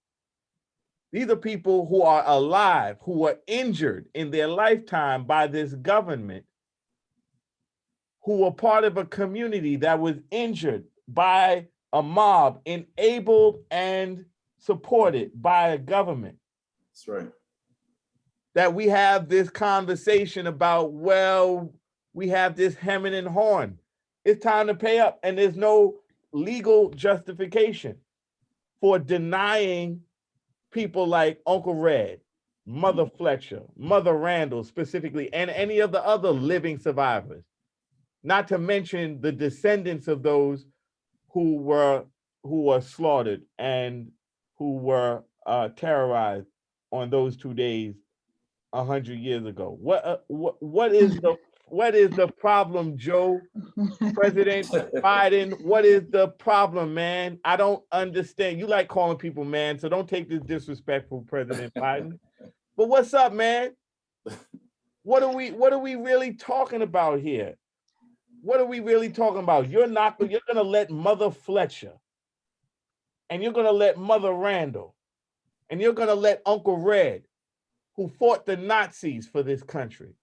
These are people who are alive, who were injured in their lifetime by this government, who were part of a community that was injured by a mob, enabled and supported by a government. That's right. That we have this conversation about, well, we have this hemming and hawing. It's time to pay up, and there's no legal justification for denying people like Uncle Red, Mother Fletcher, Mother Randall specifically, and any of the other living survivors, not to mention the descendants of those who were slaughtered and who were terrorized on those 2 days 100 years ago. What is the problem, Joe? President Biden, what is the problem, man? I don't understand. You like calling people man, so don't take this disrespectful, President Biden. But what's up, man? What are we really talking about here? What are we really talking about? You're gonna let Mother Fletcher, and you're gonna let Mother Randall, and you're gonna let Uncle Red, who fought the Nazis for this country,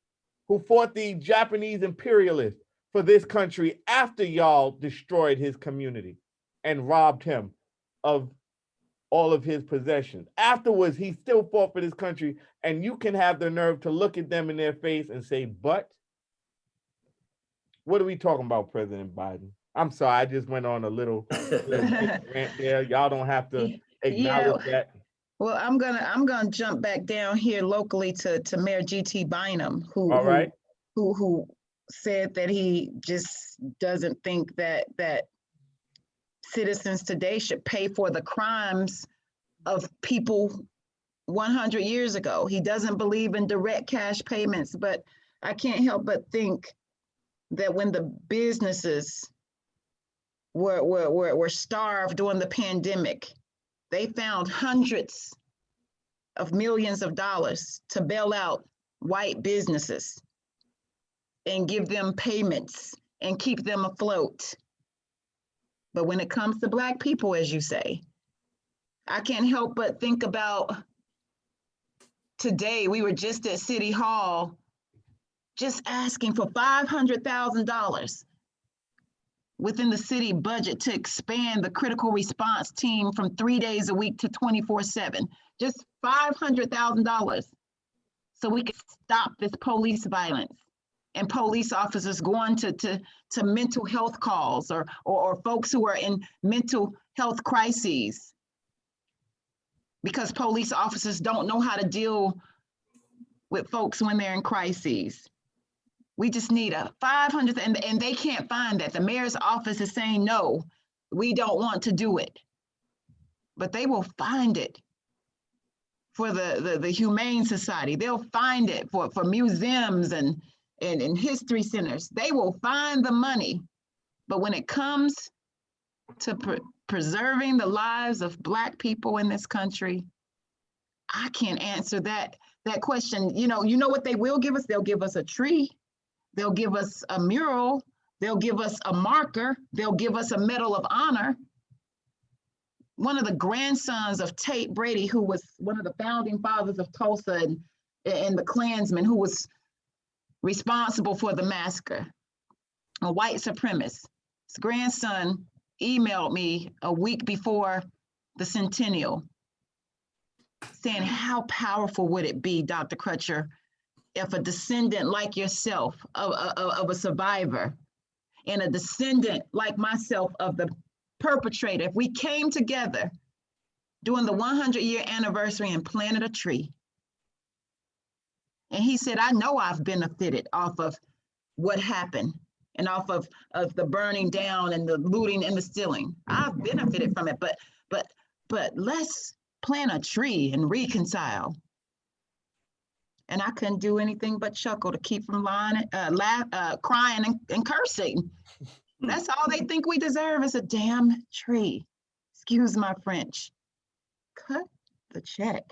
who fought the Japanese imperialists for this country after y'all destroyed his community and robbed him of all of his possessions. Afterwards, he still fought for this country, and you can have the nerve to look at them in their face and say, but? What are we talking about, President Biden? I'm sorry, I just went on a little rant there. Y'all don't have to acknowledge that. Well, I'm gonna jump back down here locally to Mayor G.T. Bynum, who said that he just doesn't think that citizens today should pay for the crimes of people 100 years ago. He doesn't believe in direct cash payments, but I can't help but think that when the businesses were starved during the pandemic, they found hundreds of millions of dollars to bail out white businesses and give them payments and keep them afloat. But when it comes to Black people, as you say, I can't help but think about today. We were just at City Hall just asking for $500,000 within the city budget to expand the critical response team from 3 days a week to 24/7. Just $500,000 so we could stop this police violence and police officers going to mental health calls or folks who are in mental health crises because police officers don't know how to deal with folks when they're in crises. We just need a 500, and they can't find that. The mayor's office is saying, no, we don't want to do it. But they will find it for the Humane Society. They'll find it for museums and history centers. They will find the money. But when it comes to preserving the lives of Black people in this country, I can't answer that question. You know what they will give us? They'll give us a tree. They'll give us a mural. They'll give us a marker. They'll give us a Medal of Honor. One of the grandsons of Tate Brady, who was one of the founding fathers of Tulsa and the Klansmen, who was responsible for the massacre, a white supremacist. His grandson emailed me a week before the centennial saying, how powerful would it be, Dr. Crutcher, if a descendant like yourself of a survivor and a descendant like myself of the perpetrator, if we came together during the 100-year anniversary and planted a tree And he said, I know I've benefited off of what happened and off of the burning down and the looting and the stealing. I've benefited from it, but let's plant a tree and reconcile. And I couldn't do anything but chuckle to keep from crying and cursing. That's all they think we deserve is a damn tree. Excuse my French. Cut the check.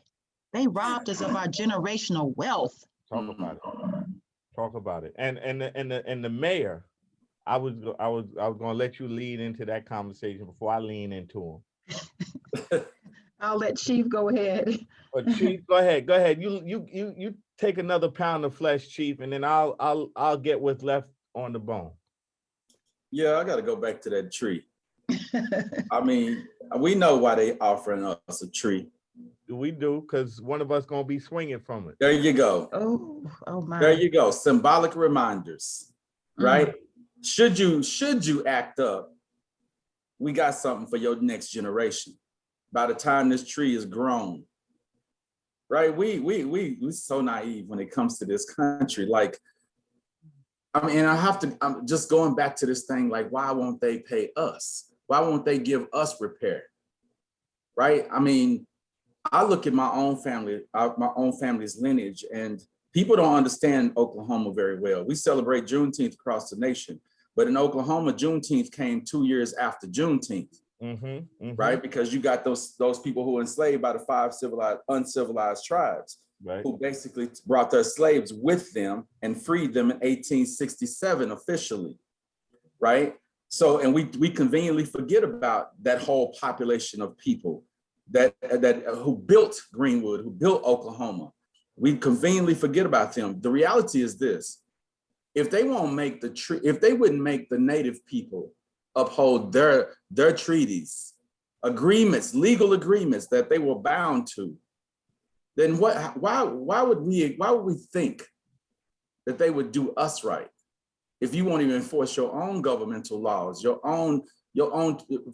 They robbed us of our generational wealth. Talk about it. Talk about it. And the mayor, I was gonna let you lead into that conversation before I lean into him. I'll let Chief go ahead. But Chief, go ahead. Go ahead. You take another pound of flesh, Chief, and then I'll get what's left on the bone. Yeah, I got to go back to that tree. I mean, we know why they offering us a tree. We do, because one of us gonna be swinging from it. There you go. Oh my. There you go. Symbolic reminders, right? Should you act up, we got something for your next generation. By the time this tree is grown, right? We so naive when it comes to this country. Like, I mean, I'm just going back to this thing, like, why won't they pay us? Why won't they give us repair? Right? I mean, I look at my own family's lineage, and people don't understand Oklahoma very well. We celebrate Juneteenth across the nation, but in Oklahoma, Juneteenth came 2 years after Juneteenth, right? Because you got those people who were enslaved by the 5 uncivilized tribes, right, who basically brought their slaves with them and freed them in 1867 officially, right? So, and we conveniently forget about that whole population of people that who built Greenwood, who built Oklahoma. We conveniently forget about them. The reality is this: if they won't make if they wouldn't make the native people uphold their treaties, agreements, legal agreements that they were bound to, then why would we think that they would do us right? If you won't even enforce your own governmental laws, your own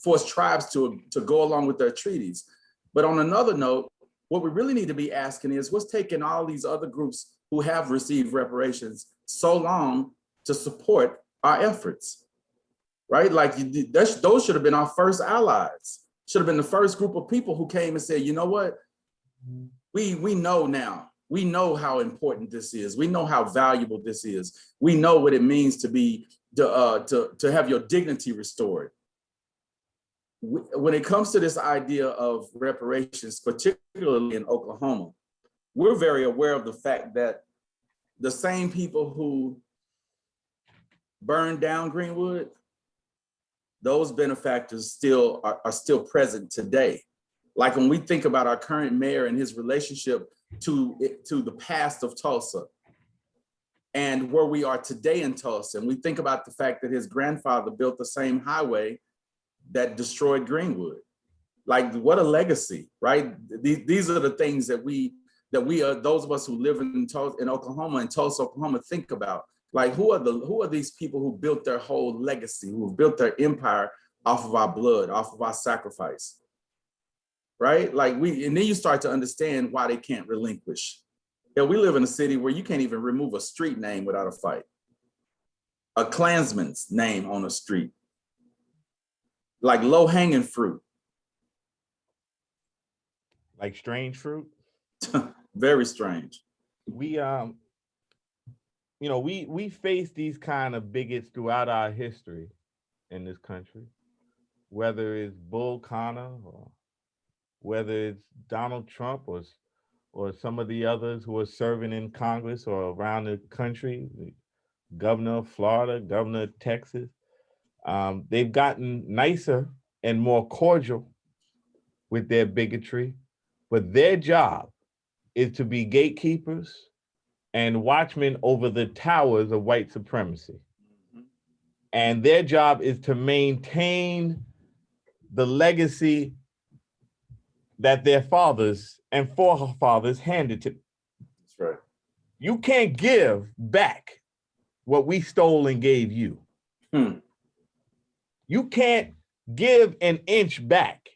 force tribes to go along with their treaties. But on another note, what we really need to be asking is, what's taking all these other groups who have received reparations so long to support our efforts, right? Like, those should have been our first allies, should have been the first group of people who came and said, you know what, we know now, we know how important this is, we know how valuable this is, we know what it means to have your dignity restored. When it comes to this idea of reparations, particularly in Oklahoma, we're very aware of the fact that the same people who burned down Greenwood, those benefactors are still present today. Like, when we think about our current mayor and his relationship to the past of Tulsa and where we are today in Tulsa, and we think about the fact that his grandfather built the same highway that destroyed Greenwood. Like, what a legacy, right? These are the things that we are, those of us who live in Oklahoma and Tulsa, Oklahoma, think about. Like, who are these people who built their whole legacy, who built their empire off of our blood, off of our sacrifice, right? Like, and then you start to understand why they can't relinquish. Yeah, we live in a city where you can't even remove a street name without a fight. A Klansman's name on a street. Like low-hanging fruit. Like strange fruit? Very strange. We face these kind of bigots throughout our history in this country, whether it's Bull Connor or whether it's Donald Trump or some of the others who are serving in Congress or around the country, the governor of Florida, governor of Texas. They've gotten nicer and more cordial with their bigotry, but their job is to be gatekeepers and watchmen over the towers of white supremacy. And their job is to maintain the legacy that their fathers and forefathers handed to. That's right. You can't give back what we stole and gave you. You can't give an inch back,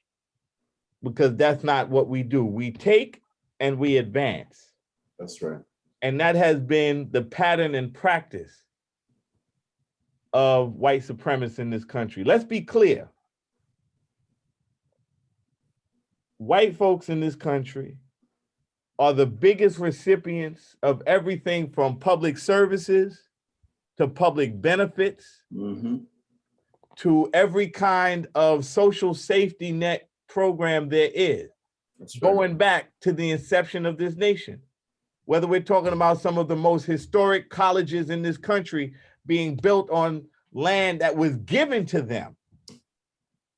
because that's not what we do. We take and we advance. That's right. And that has been the pattern and practice of white supremacists in this country. Let's be clear. White folks in this country are the biggest recipients of everything from public services to public benefits to every kind of social safety net program there is. That's right. Going back to the inception of this nation. Whether we're talking about some of the most historic colleges in this country being built on land that was given to them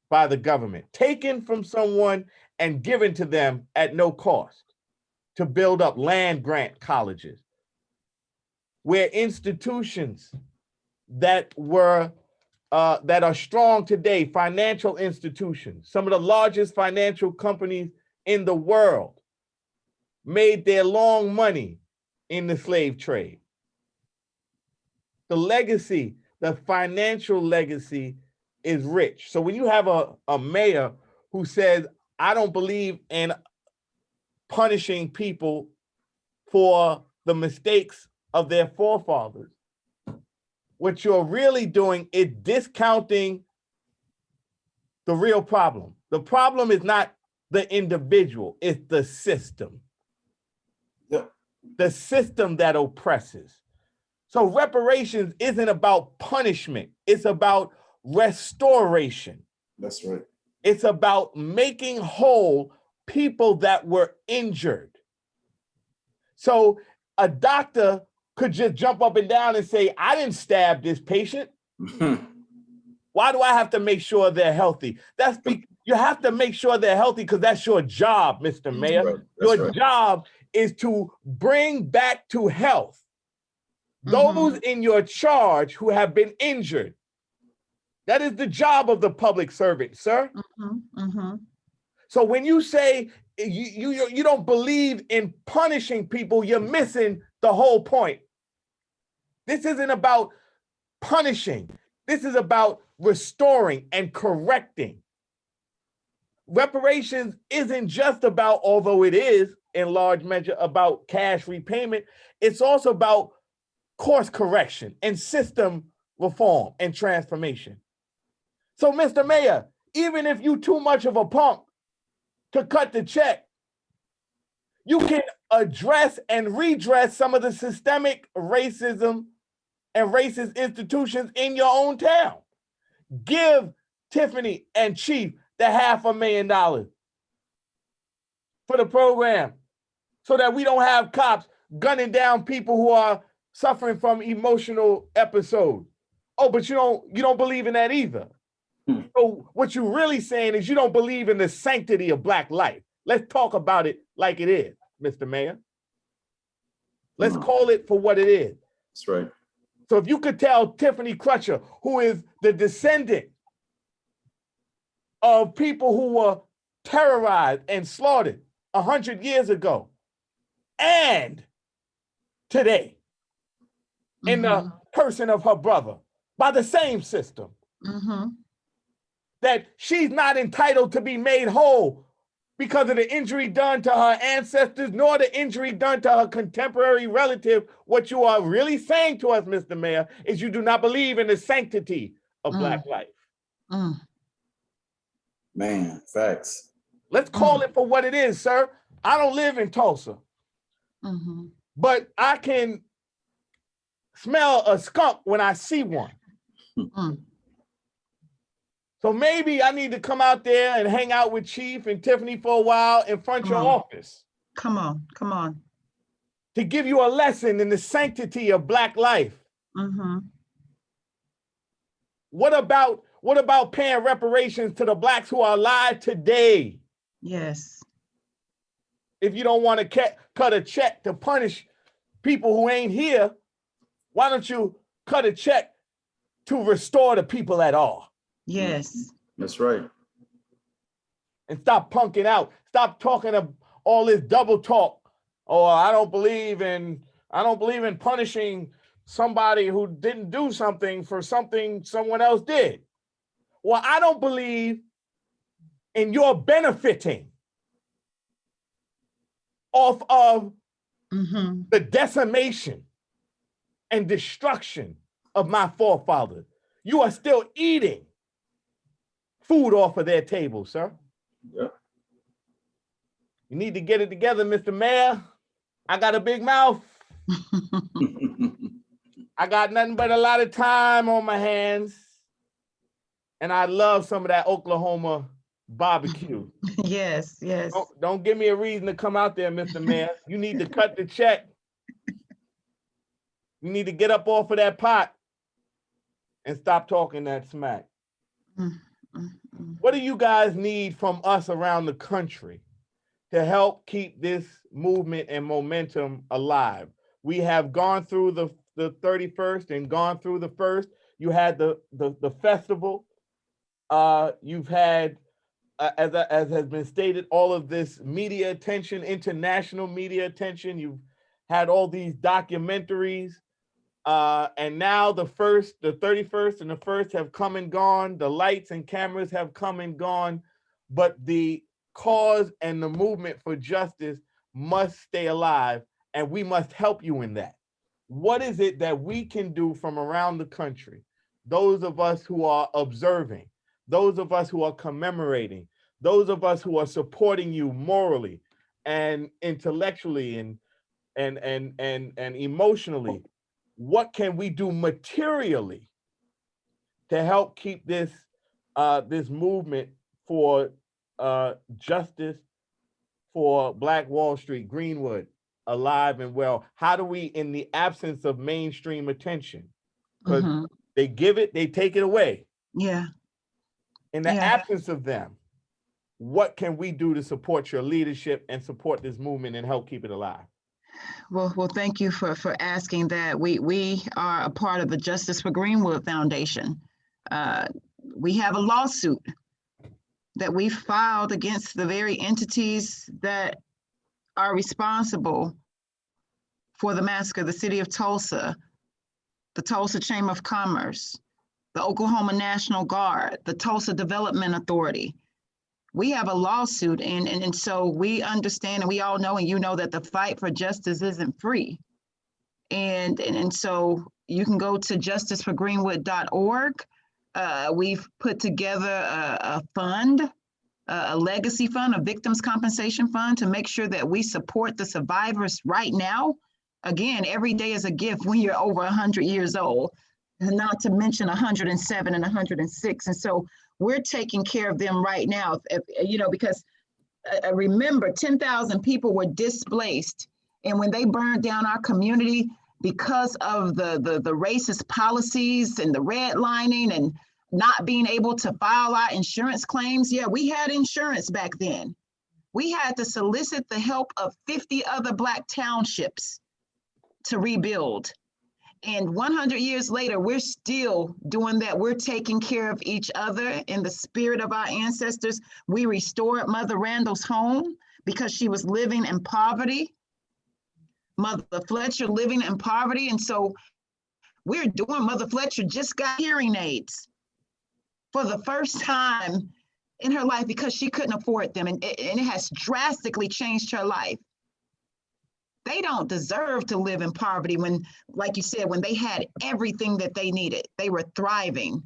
by the government, taken from someone and given to them at no cost to build up land grant colleges, where institutions that were that are strong today, financial institutions, some of the largest financial companies in the world made their long money in the slave trade. The legacy, the financial legacy is rich. So when you have a mayor who says, I don't believe in punishing people for the mistakes of their forefathers, what you're really doing is discounting the real problem. The problem is not the individual, it's the system. Yep. The system that oppresses. So reparations isn't about punishment, it's about restoration. That's right. It's about making whole people that were injured. So a doctor could just jump up and down and say, I didn't stab this patient. Why do I have to make sure they're healthy? You have to make sure they're healthy because that's your job, Mr. Mayor. Right. Your job is to bring back to health those in your charge who have been injured. That is the job of the public servant, sir. So when you say you don't believe in punishing people, you're missing the whole point. This isn't about punishing. This is about restoring and correcting. Reparations isn't just about, although it is in large measure about cash repayment, it's also about course correction and system reform and transformation. So, Mr. Mayor, even if you too much of a punk to cut the check, you can address and redress some of the systemic racism and racist institutions in your own town. Give Tiffany and Chief the $500,000 for the program so that we don't have cops gunning down people who are suffering from emotional episodes. Oh, but you don't believe in that either. So what you're really saying is you don't believe in the sanctity of Black life. Let's talk about it like it is, Mr. Mayor. Let's call it for what it is. That's right. So if you could tell Tiffany Crutcher, who is the descendant of people who were terrorized and slaughtered 100 years ago and today in the person of her brother by the same system, that she's not entitled to be made whole because of the injury done to her ancestors, nor the injury done to her contemporary relative. What you are really saying to us, Mr. Mayor, is you do not believe in the sanctity of Black life. Man, facts. Let's call it for what it is, sir. I don't live in Tulsa, but I can smell a skunk when I see one. So maybe I need to come out there and hang out with Chief and Tiffany for a while in front of your office. Come on. To give you a lesson in the sanctity of Black life. What about paying reparations to the Blacks who are alive today? Yes. If you don't want to cut a check to punish people who ain't here, why don't you cut a check to restore the people at all? Yes. That's right. And stop punking out. Stop talking all this double talk. Oh, I don't believe in punishing somebody who didn't do something for something someone else did. Well, I don't believe in your benefiting off of the decimation and destruction of my forefathers. You are still eating food off of their table, sir. Yep. You need to get it together, Mr. Mayor. I got a big mouth. I got nothing but a lot of time on my hands. And I love some of that Oklahoma barbecue. Yes, yes. Don't give me a reason to come out there, Mr. Mayor. You need to cut the check. You need to get up off of that pot and stop talking that smack. What do you guys need from us around the country to help keep this movement and momentum alive? We have gone through the 31st and gone through the 1st. You had the festival. You've had, as has been stated, all of this media attention, international media attention. You've had all these documentaries. And now the 31st and the 1st have come and gone. The lights and cameras have come and gone, but the cause and the movement for justice must stay alive, and we must help you in that. What is it that we can do from around the country? Those of us who are observing, those of us who are commemorating, those of us who are supporting you morally and intellectually and emotionally. What can we do materially to help keep this this movement for justice for Black Wall Street, Greenwood, alive and well? How do we, in the absence of mainstream attention, because they give it, they take it away. Yeah. In the absence of them, what can we do to support your leadership and support this movement and help keep it alive? Well, thank you for asking that. We are a part of the Justice for Greenwood Foundation. We have a lawsuit that we filed against the very entities that are responsible for the massacre, the city of Tulsa, the Tulsa Chamber of Commerce, the Oklahoma National Guard, the Tulsa Development Authority. We have a lawsuit, and so we understand, and we all know, and you know, that the fight for justice isn't free. And so you can go to justiceforgreenwood.org. We've put together a fund, a legacy fund, a victims compensation fund, to make sure that we support the survivors right now. Again, every day is a gift when you're over 100 years old, and not to mention 107 and 106. And so we're taking care of them right now, because remember, 10,000 people were displaced. And when they burned down our community because of the racist policies and the redlining and not being able to file our insurance claims, we had insurance back then. We had to solicit the help of 50 other Black townships to rebuild. And 100 years later, we're still doing that. We're taking care of each other in the spirit of our ancestors. We restored Mother Randall's home because she was living in poverty. Mother Fletcher living in poverty. And so we're doing, Mother Fletcher just got hearing aids for the first time in her life because she couldn't afford them. And it has drastically changed her life. They don't deserve to live in poverty when, like you said, when they had everything that they needed. They were thriving.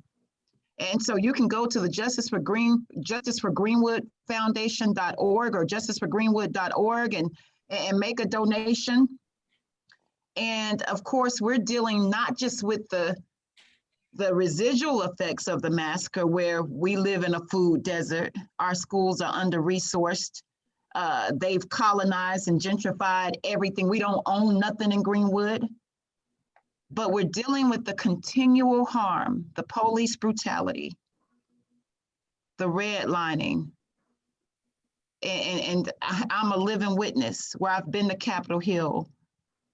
And so you can go to the Justice for Greenwood Foundation.org or justiceforgreenwood.org and make a donation. And of course, we're dealing not just with the residual effects of the massacre, where we live in a food desert, our schools are under-resourced. They've colonized and gentrified everything. We don't own nothing in Greenwood, but we're dealing with the continual harm, the police brutality, the redlining. And I'm a living witness where I've been to Capitol Hill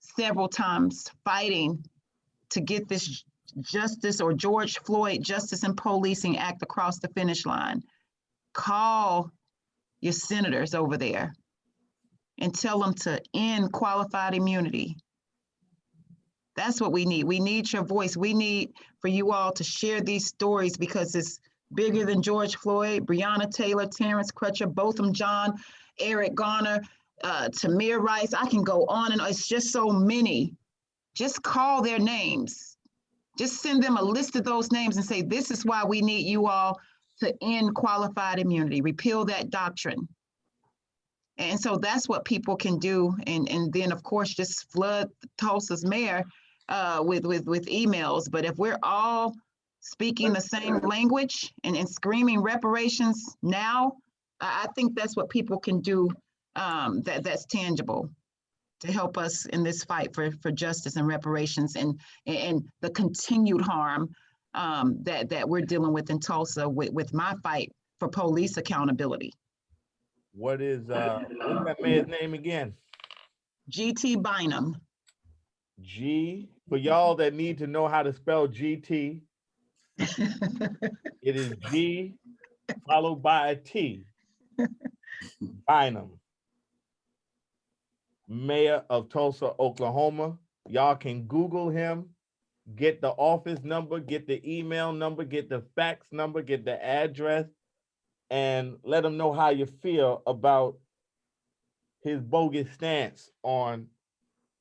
several times fighting to get this justice, or George Floyd Justice and Policing Act, across the finish line. Call your senators over there and tell them to end qualified immunity. That's what we need. We need your voice. We need for you all to share these stories, because it's bigger than George Floyd, Breonna Taylor, Terrence Crutcher, Botham Jean, Eric Garner. Tamir Rice. I can go on and on. It's just so many. Just call their names. Just send them a list of those names and say, this is why we need you all to end qualified immunity, repeal that doctrine. And so that's what people can do. And then, of course, just flood Tulsa's mayor with emails. But if we're all speaking the same language and screaming reparations now, I think that's what people can do that's tangible to help us in this fight for justice and reparations and the continued harm that we're dealing with in Tulsa with my fight for police accountability. What is what's that man's name again? GT Bynum. G, for y'all that need to know how to spell GT, it is G followed by a T. Bynum, mayor of Tulsa, Oklahoma. Y'all can Google him, get the office number, get the email number, get the fax number, get the address, and let him know how you feel about his bogus stance on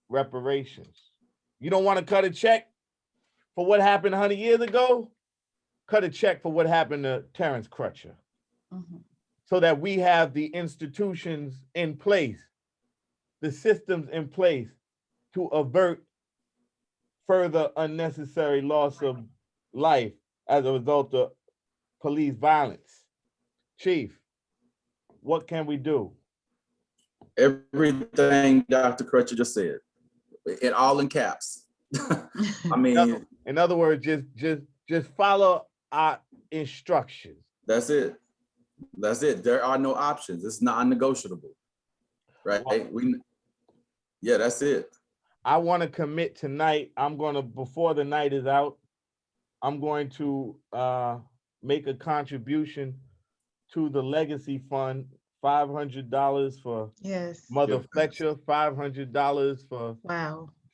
reparations. You don't want to cut a check for what happened 100 years ago? Cut a check for what happened to Terrence Crutcher. Mhm. So that we have the institutions in place, the systems in place to avert further unnecessary loss of life as a result of police violence. Chief, what can we do? Everything Dr. Crutcher just said, it all in caps. I mean, in other words, just follow our instructions. That's it. That's it. There are no options. It's non-negotiable, right? Yeah, that's it. I want to commit tonight. I'm going to, before the night is out, I'm going to make a contribution to the Legacy Fund, $500 for Yes. Mother Fletcher, $500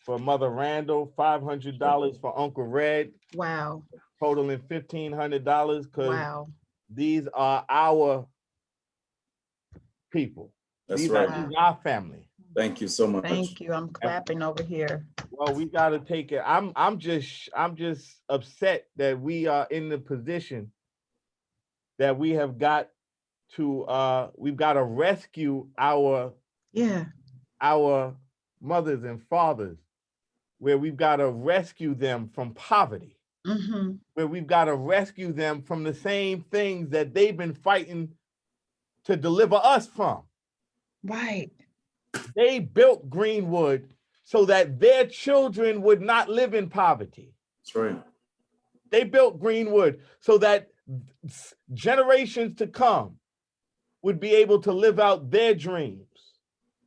for Mother Randall, $500 for Uncle Red. Wow. Totaling $1,500 because wow. These are our people. That's these right. These are our family. Thank you so much. Thank you. I'm clapping over here. Well, we got to take it. I'm just upset that we are in the position that we have got to we've got to rescue our mothers and fathers, where we've got to rescue them from poverty, where we've got to rescue them from the same things that they've been fighting to deliver us from. Right. They built Greenwood so that their children would not live in poverty. That's right. They built Greenwood so that generations to come would be able to live out their dreams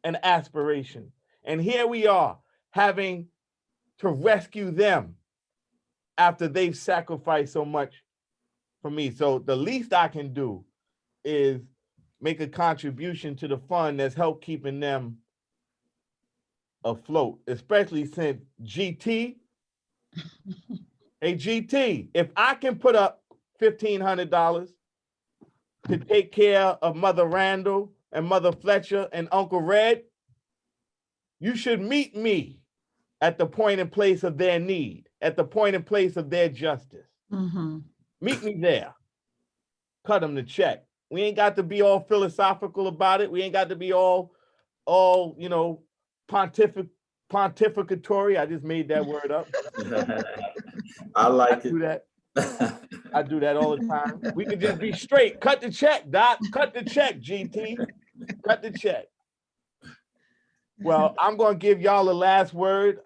and aspirations. And here we are having to rescue them after they've sacrificed so much for me. So the least I can do is make a contribution to the fund that's helped keeping them afloat, especially since GT. Hey, GT, if I can put up $1,500 to take care of Mother Randall and Mother Fletcher and Uncle Red, you should meet me at the point and place of their need, at the point and place of their justice. Meet me there. Cut them the check. We ain't got to be all philosophical about it. We ain't got to be all pontificatory. I just made that word up. I like it. Do that. I do that all the time. We could just be straight. Cut the check, Doc. Cut the check, GT. Cut the check. Well, I'm going to give y'all the last word.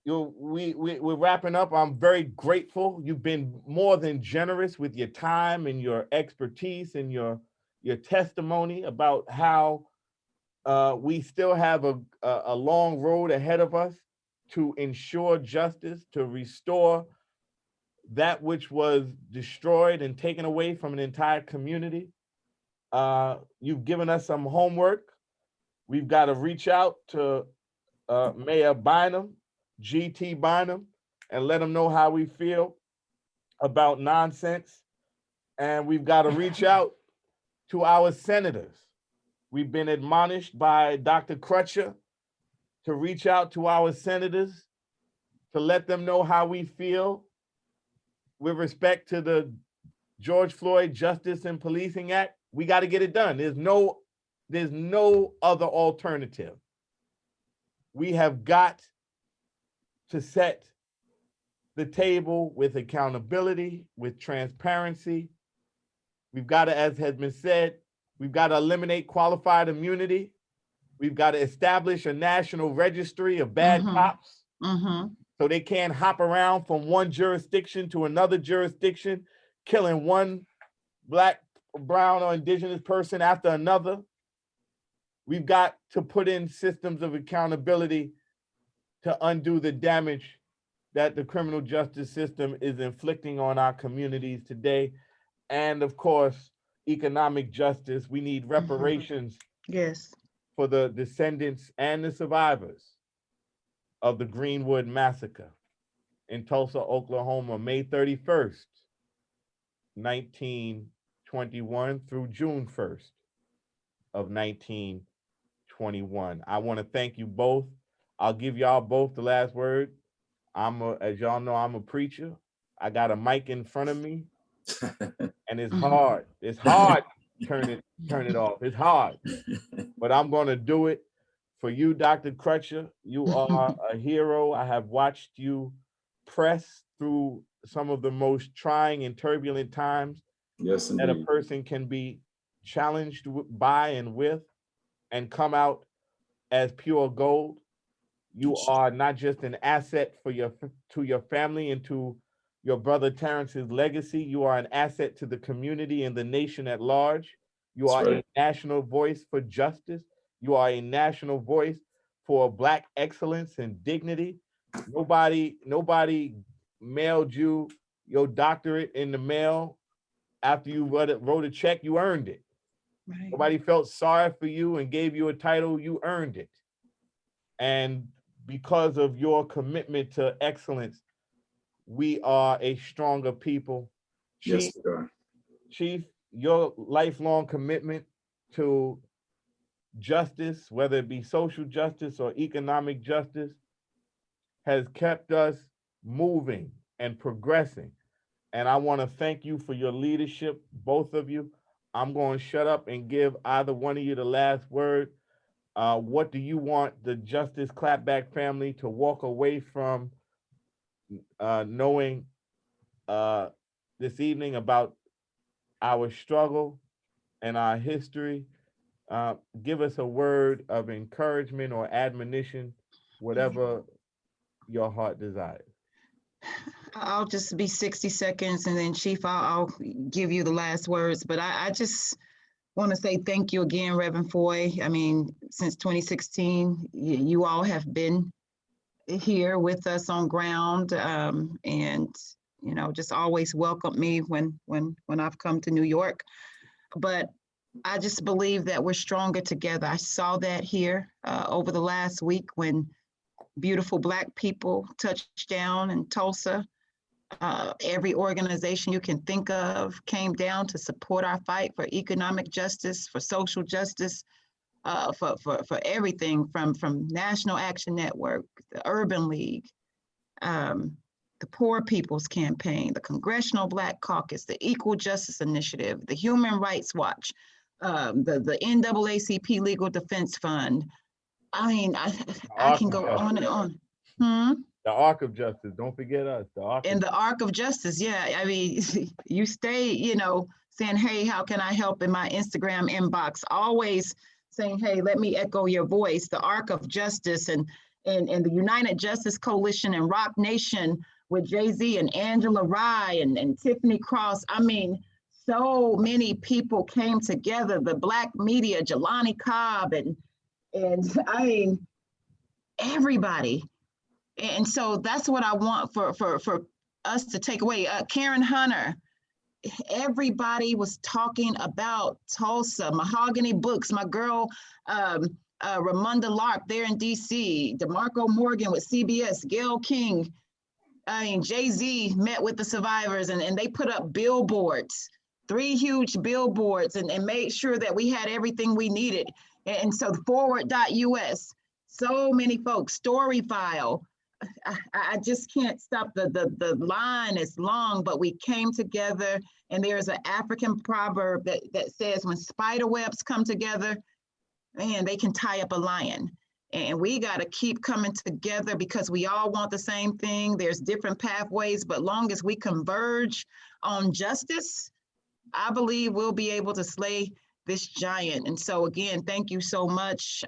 We're wrapping up. I'm very grateful. You've been more than generous with your time and your expertise and your testimony about how we still have a long road ahead of us to ensure justice, to restore that which was destroyed and taken away from an entire community. You've given us some homework. We've got to reach out to Mayor Bynum, GT Bynum, and let them know how we feel about nonsense. And we've got to reach out to our senators We've been admonished by Dr. Crutcher to reach out to our senators to let them know how we feel with respect to the George Floyd Justice and Policing Act. We got to get it done. There's no other alternative. We have got to set the table with accountability, with transparency. We've got to, as has been said, we've got to eliminate qualified immunity. We've got to establish a national registry of bad cops so they can't hop around from one jurisdiction to another jurisdiction, killing one Black, brown, or indigenous person after another. We've got to put in systems of accountability to undo the damage that the criminal justice system is inflicting on our communities today. And of course, economic justice. We need reparations Yes. for the descendants and the survivors of the Greenwood Massacre in Tulsa, Oklahoma, May 31st, 1921 through June 1st of 1921. I want to thank you both. I'll give y'all both the last word. As y'all know, I'm a preacher. I got a mic in front of me, and it's hard. It's hard. Turn it off. It's hard, but I'm going to do it for you, Dr. Crutcher. You are a hero. I have watched you press through some of the most trying and turbulent times that a person can be challenged by and with, and come out as pure gold. You are not just an asset to your family and to your brother Terrence's legacy. You are an asset to the community and the nation at large. You are a national voice for justice. You are a national voice for Black excellence and dignity. Nobody mailed you your doctorate in the mail after you wrote a check. You earned it. Right. Nobody felt sorry for you and gave you a title. You earned it. And because of your commitment to excellence, we are a stronger people. Chief, yes, we are. Chief, your lifelong commitment to justice, whether it be social justice or economic justice, has kept us moving and progressing. And I want to thank you for your leadership, both of you. I'm going to shut up and give either one of you the last word. What do you want the Justice ClapBack family to walk away from knowing this evening about our struggle and our history? Give us a word of encouragement or admonition, whatever your heart desires. I'll just be 60 seconds, and then Chief, I'll give you the last words. But I just want to say thank you again, Reverend Foy. I mean, since 2016, you all have been here with us on ground, and just always welcome me when I've come to New York. But I just believe that we're stronger together. I saw that here over the last week when beautiful Black people touched down in Tulsa. Every organization you can think of came down to support our fight for economic justice, for social justice, for everything from National Action Network, the Urban League, the Poor People's Campaign, the Congressional Black Caucus, the Equal Justice Initiative, the Human Rights Watch, the NAACP Legal Defense Fund. I mean, I can go on and on. The Arc of Justice, don't forget us. The Arc of Justice, yeah. I mean, you stay, saying, hey, how can I help in my Instagram inbox? Always saying, hey, let me echo your voice. The Arc of Justice and the United Justice Coalition and Rock Nation with Jay-Z and Angela Rye and Tiffany Cross. I mean, so many people came together, the Black media, Jelani Cobb, and I mean, everybody. And so that's what I want for us to take away. Karen Hunter, everybody was talking about Tulsa, Mahogany Books, my girl, Ramonda Lark there in DC, DeMarco Morgan with CBS, Gayle King. I mean, Jay-Z met with the survivors and they put up billboards 3 huge billboards and made sure that we had everything we needed. And so forward.us, so many folks, Storyfile. I just can't stop. The line is long, but we came together, and there's an African proverb that says when spider webs come together, man, they can tie up a lion. And we got to keep coming together because we all want the same thing. There's different pathways, but long as we converge on justice, I believe we'll be able to slay this giant. And so again, thank you so much.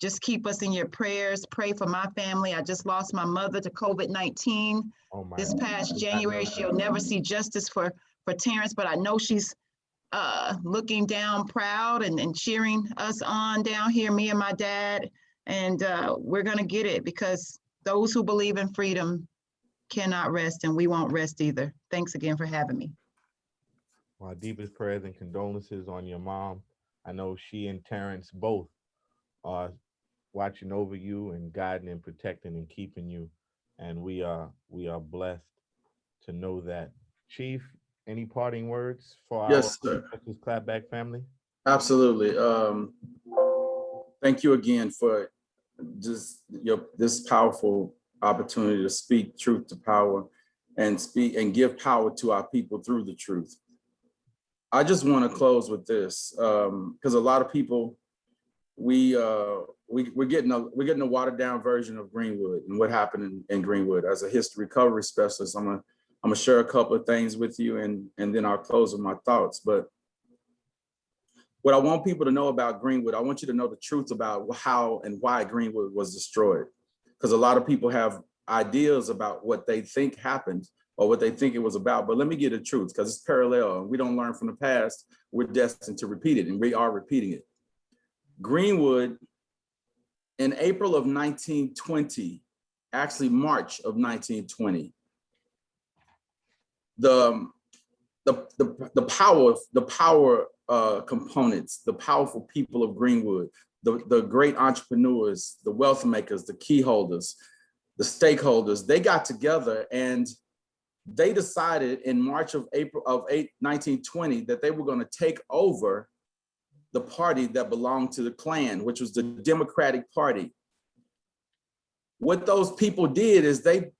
Just keep us in your prayers. Pray for my family. I just lost my mother to COVID-19 this past January. She'll never see justice for Terrence, but I know she's looking down proud and cheering us on down here, me and my dad. And we're going to get it because those who believe in freedom cannot rest, and we won't rest either. Thanks again for having me. My deepest prayers and condolences on your mom. I know she and Terrence both are watching over you and guiding and protecting and keeping you. And we are blessed to know that. Chief, any parting words for Yes, our sir. ClapBack family? Absolutely. Thank you again for just this powerful opportunity to speak truth to power and speak and give power to our people through the truth. I just want to close with this because a lot of people, we're getting a watered down version of Greenwood and what happened in Greenwood. As a history recovery specialist, I'm gonna share a couple of things with you, and then I'll close with my thoughts. But what I want people to know about Greenwood, I want you to know the truth about how and why Greenwood was destroyed, because a lot of people have ideas about what they think happened or what they think it was about. But let me get the truth, because it's parallel, and we don't learn from the past. We're destined to repeat it, and we are repeating it. Greenwood, in April of 1920, actually March of 1920, the power components, the powerful people of Greenwood, the great entrepreneurs, the wealth makers, the key holders, the stakeholders, they got together and they decided in March of 1920 that they were going to take over the party that belonged to the Klan, which was the Democratic Party. What those people did is they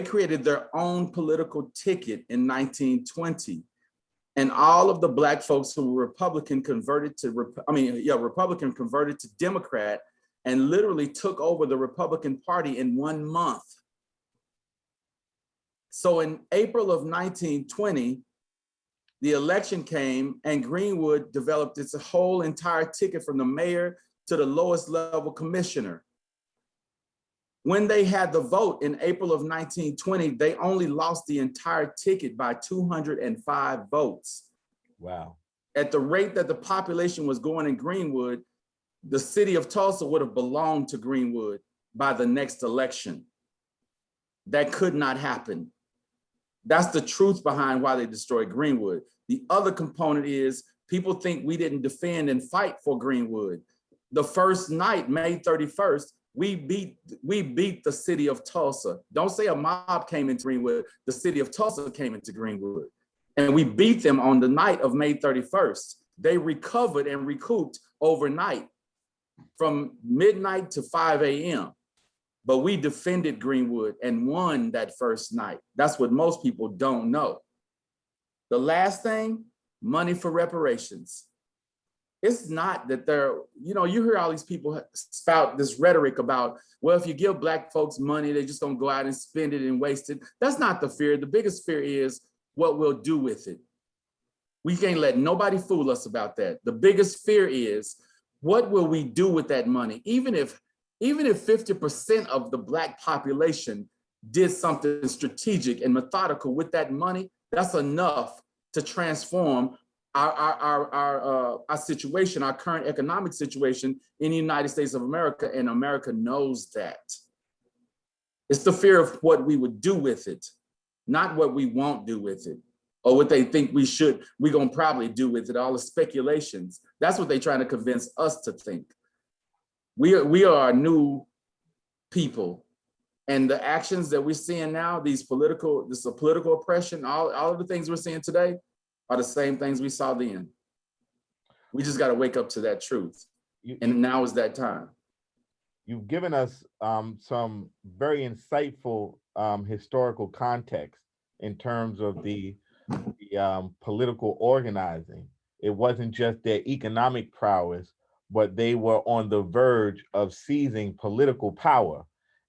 created their own political ticket in 1920. And all of the Black folks who were Republican converted to Democrat and literally took over the Republican Party in 1 month. So in April of 1920, the election came and Greenwood developed its whole entire ticket from the mayor to the lowest level commissioner. When they had the vote in April of 1920, they only lost the entire ticket by 205 votes. Wow. At the rate that the population was going in Greenwood, the city of Tulsa would have belonged to Greenwood by the next election. That could not happen. That's the truth behind why they destroyed Greenwood. The other component is people think we didn't defend and fight for Greenwood. The first night, May 31st, we beat the city of Tulsa. Don't say a mob came into Greenwood. The city of Tulsa came into Greenwood. And we beat them on the night of May 31st. They recovered and recouped overnight from midnight to 5 a.m. But we defended Greenwood and won that first night. That's what most people don't know. The last thing, money for reparations. It's not that you hear all these people spout this rhetoric about, well, if you give Black folks money, they're just gonna go out and spend it and waste it. That's not the fear. The biggest fear is what we'll do with it. We can't let nobody fool us about that. The biggest fear is, what will we do with that money? Even if 50% of the Black population did something strategic and methodical with that money, that's enough to transform our situation, our current economic situation in the United States of America, and America knows that. It's the fear of what we would do with it, not what we won't do with it, or what they think we're gonna probably do with it, all the speculations. That's what they're trying to convince us to think. We are a new people, and the actions that we're seeing now, this political oppression, all of the things we're seeing today, are the same things we saw then. We just got to wake up to that truth. And now is that time. You've given us some very insightful historical context in terms of the political organizing. It wasn't just their economic prowess, but they were on the verge of seizing political power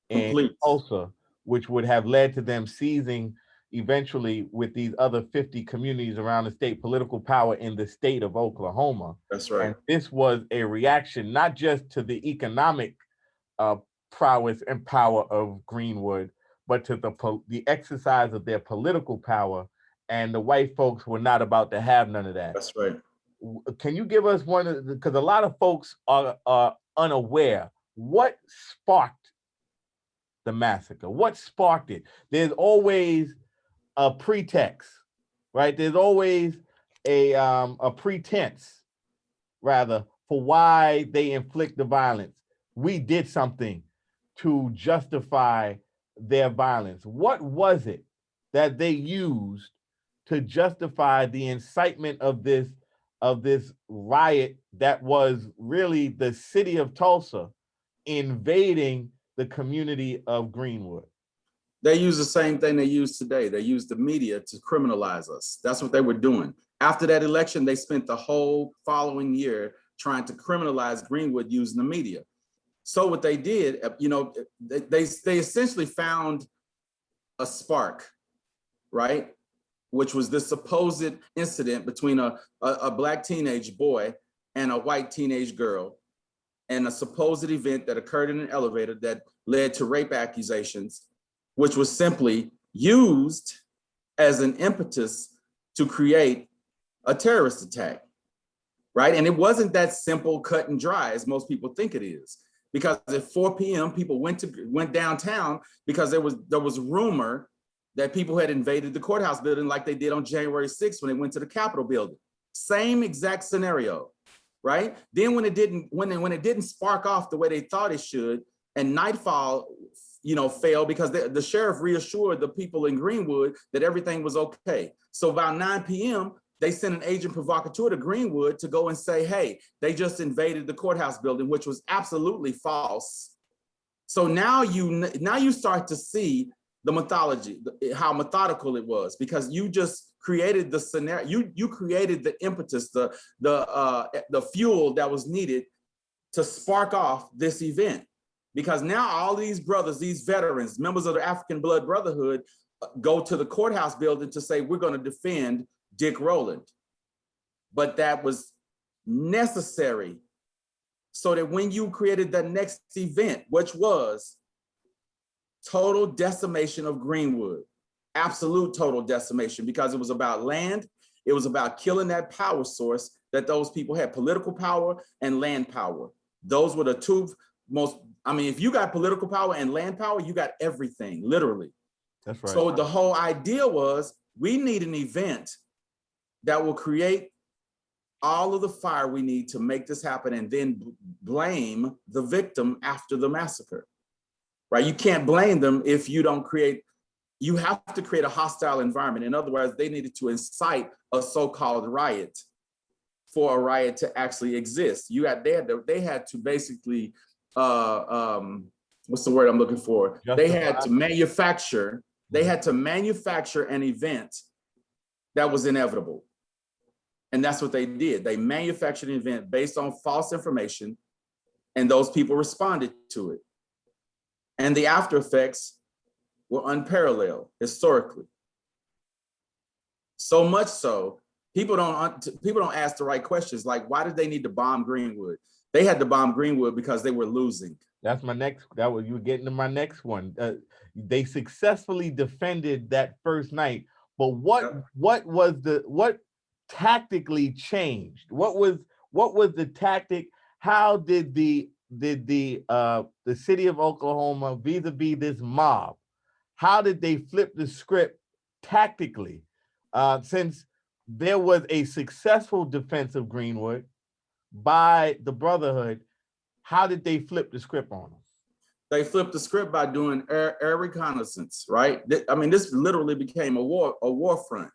in Tulsa, which would have led to them seizing eventually with these other 50 communities around the state political power in the state of Oklahoma. That's right. And this was a reaction not just to the economic prowess and power of Greenwood, but to the exercise of their political power. And the white folks were not about to have none of that. That's right. Can you give us one, because a lot of folks are unaware, what sparked the massacre? What sparked it? There's always a pretext, right? There's always a pretense, rather, for why they inflict the violence. We did something to justify their violence. What was it that they used to justify the incitement of this riot that was really the city of Tulsa invading the community of Greenwood? They use the same thing they use today. They use the media to criminalize us. That's what they were doing. After that election, they spent the whole following year trying to criminalize Greenwood using the media. So what they did, they essentially found a spark, right? Which was this supposed incident between a Black teenage boy and a white teenage girl, and a supposed event that occurred in an elevator that led to rape accusations, which was simply used as an impetus to create a terrorist attack, right? And it wasn't that simple, cut and dry as most people think it is. Because at 4 p.m., people went downtown because there was rumor that people had invaded the courthouse building like they did on January 6th when they went to the Capitol building. Same exact scenario, right? Then when it didn't spark off the way they thought it should, and nightfall, fell because the sheriff reassured the people in Greenwood that everything was okay. So about 9 p.m., they sent an agent provocateur to Greenwood to go and say, hey, they just invaded the courthouse building, which was absolutely false. So now you start to see the mythology, how methodical it was, because you just created the scenario, you created the impetus, the fuel that was needed to spark off this event. Because now all these brothers, these veterans, members of the African Blood Brotherhood, go to the courthouse building to say, we're going to defend Dick Rowland. But that was necessary so that when you created the next event, which was total decimation of Greenwood, absolute total decimation, because it was about land, it was about killing that power source that those people had, political power and land power. Those were the two most, if you got political power and land power, you got everything, literally. That's right. So the whole idea was, we need an event that will create all of the fire we need to make this happen, and then blame the victim after the massacre, right? You can't blame them if you don't you have to create a hostile environment. In other words, they needed to incite a so-called riot for a riot to actually exist. They had to basically, what's the word I'm looking for? They had to manufacture an event that was inevitable. And that's what they did. They manufactured an event based on false information, and those people responded to it. And the after effects were unparalleled historically. So much so, people don't ask the right questions, like, why did they need to bomb Greenwood? They had to bomb Greenwood because they were losing. That's my next, you were getting to my next one. They successfully defended that first night, but what tactically changed? What was the tactic? How did the city of Oklahoma, vis-a-vis this mob, how did they flip the script tactically? Since there was a successful defense of Greenwood by the Brotherhood, how did they flip the script on them? They flipped the script by doing air reconnaissance, right? This literally became a war front.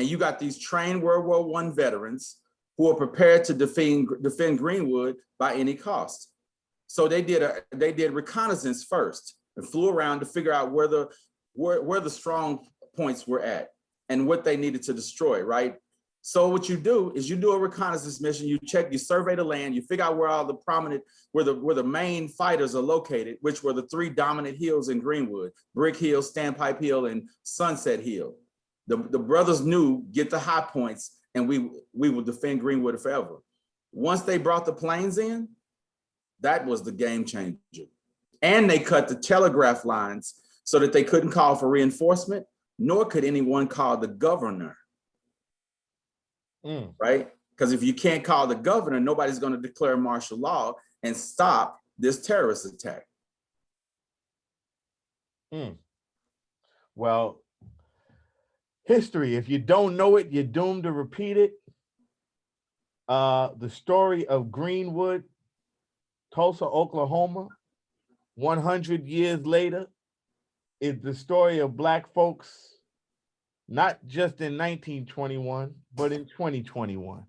and you got these trained World War I veterans who are prepared to defend Greenwood by any cost. So they did reconnaissance first and flew around to figure out where the strong points were at and what they needed to destroy, right? So what you do is you do a reconnaissance mission, you survey the land, you figure out where all the prominent, where the main fighters are located, which were the 3 dominant hills in Greenwood: Brick Hill, Standpipe Hill, and Sunset Hill. The brothers knew, get the high points and we will defend Greenwood forever. Once they brought the planes in, that was the game changer. And they cut the telegraph lines so that they couldn't call for reinforcement, nor could anyone call the governor. Right? Because if you can't call the governor, nobody's going to declare martial law and stop this terrorist attack. Well, history, if you don't know it, you're doomed to repeat it. The story of Greenwood, Tulsa, Oklahoma, 100 years later, is the story of Black folks, not just in 1921, but in 2021.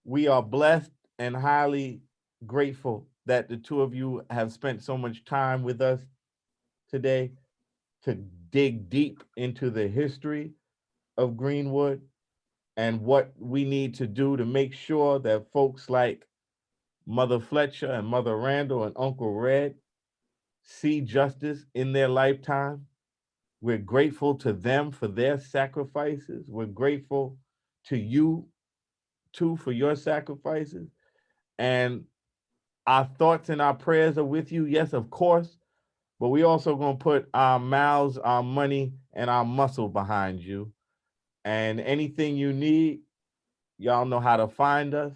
We are blessed and highly grateful that the two of you have spent so much time with us today to dig deep into the history of Greenwood and what we need to do to make sure that folks like Mother Fletcher and Mother Randall and Uncle Red see justice in their lifetime. We're grateful to them for their sacrifices. We're grateful to you too for your sacrifices. And our thoughts and our prayers are with you, yes, of course, but we also gonna put our mouths, our money, and our muscle behind you. And anything you need, y'all know how to find us.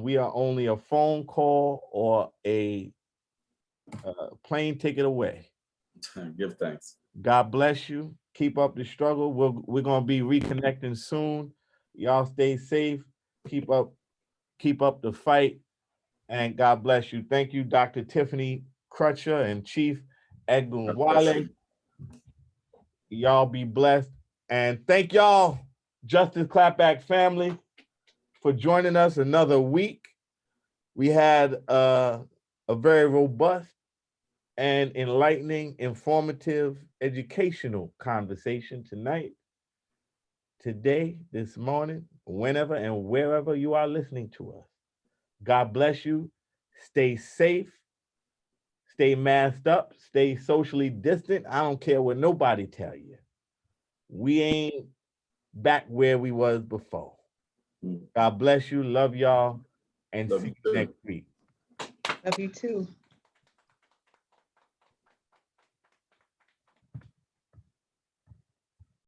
We are only a phone call or a plane ticket away. Give thanks. God bless you. Keep up the struggle. We're gonna be reconnecting soon. Y'all stay safe. Keep up the fight. And God bless you. Thank you, Dr. Tiffany Crutcher and Chief Edwin Wale. Y'all be blessed. And thank y'all, Justice Clapback family, for joining us another week. We had a very robust and enlightening, informative, educational conversation tonight, today, this morning, whenever and wherever you are listening to us. God bless you. Stay safe. Stay masked up. Stay socially distant. I don't care what nobody tell you. We ain't back where we was before. God bless you. Love y'all. And see you next week. Love you too.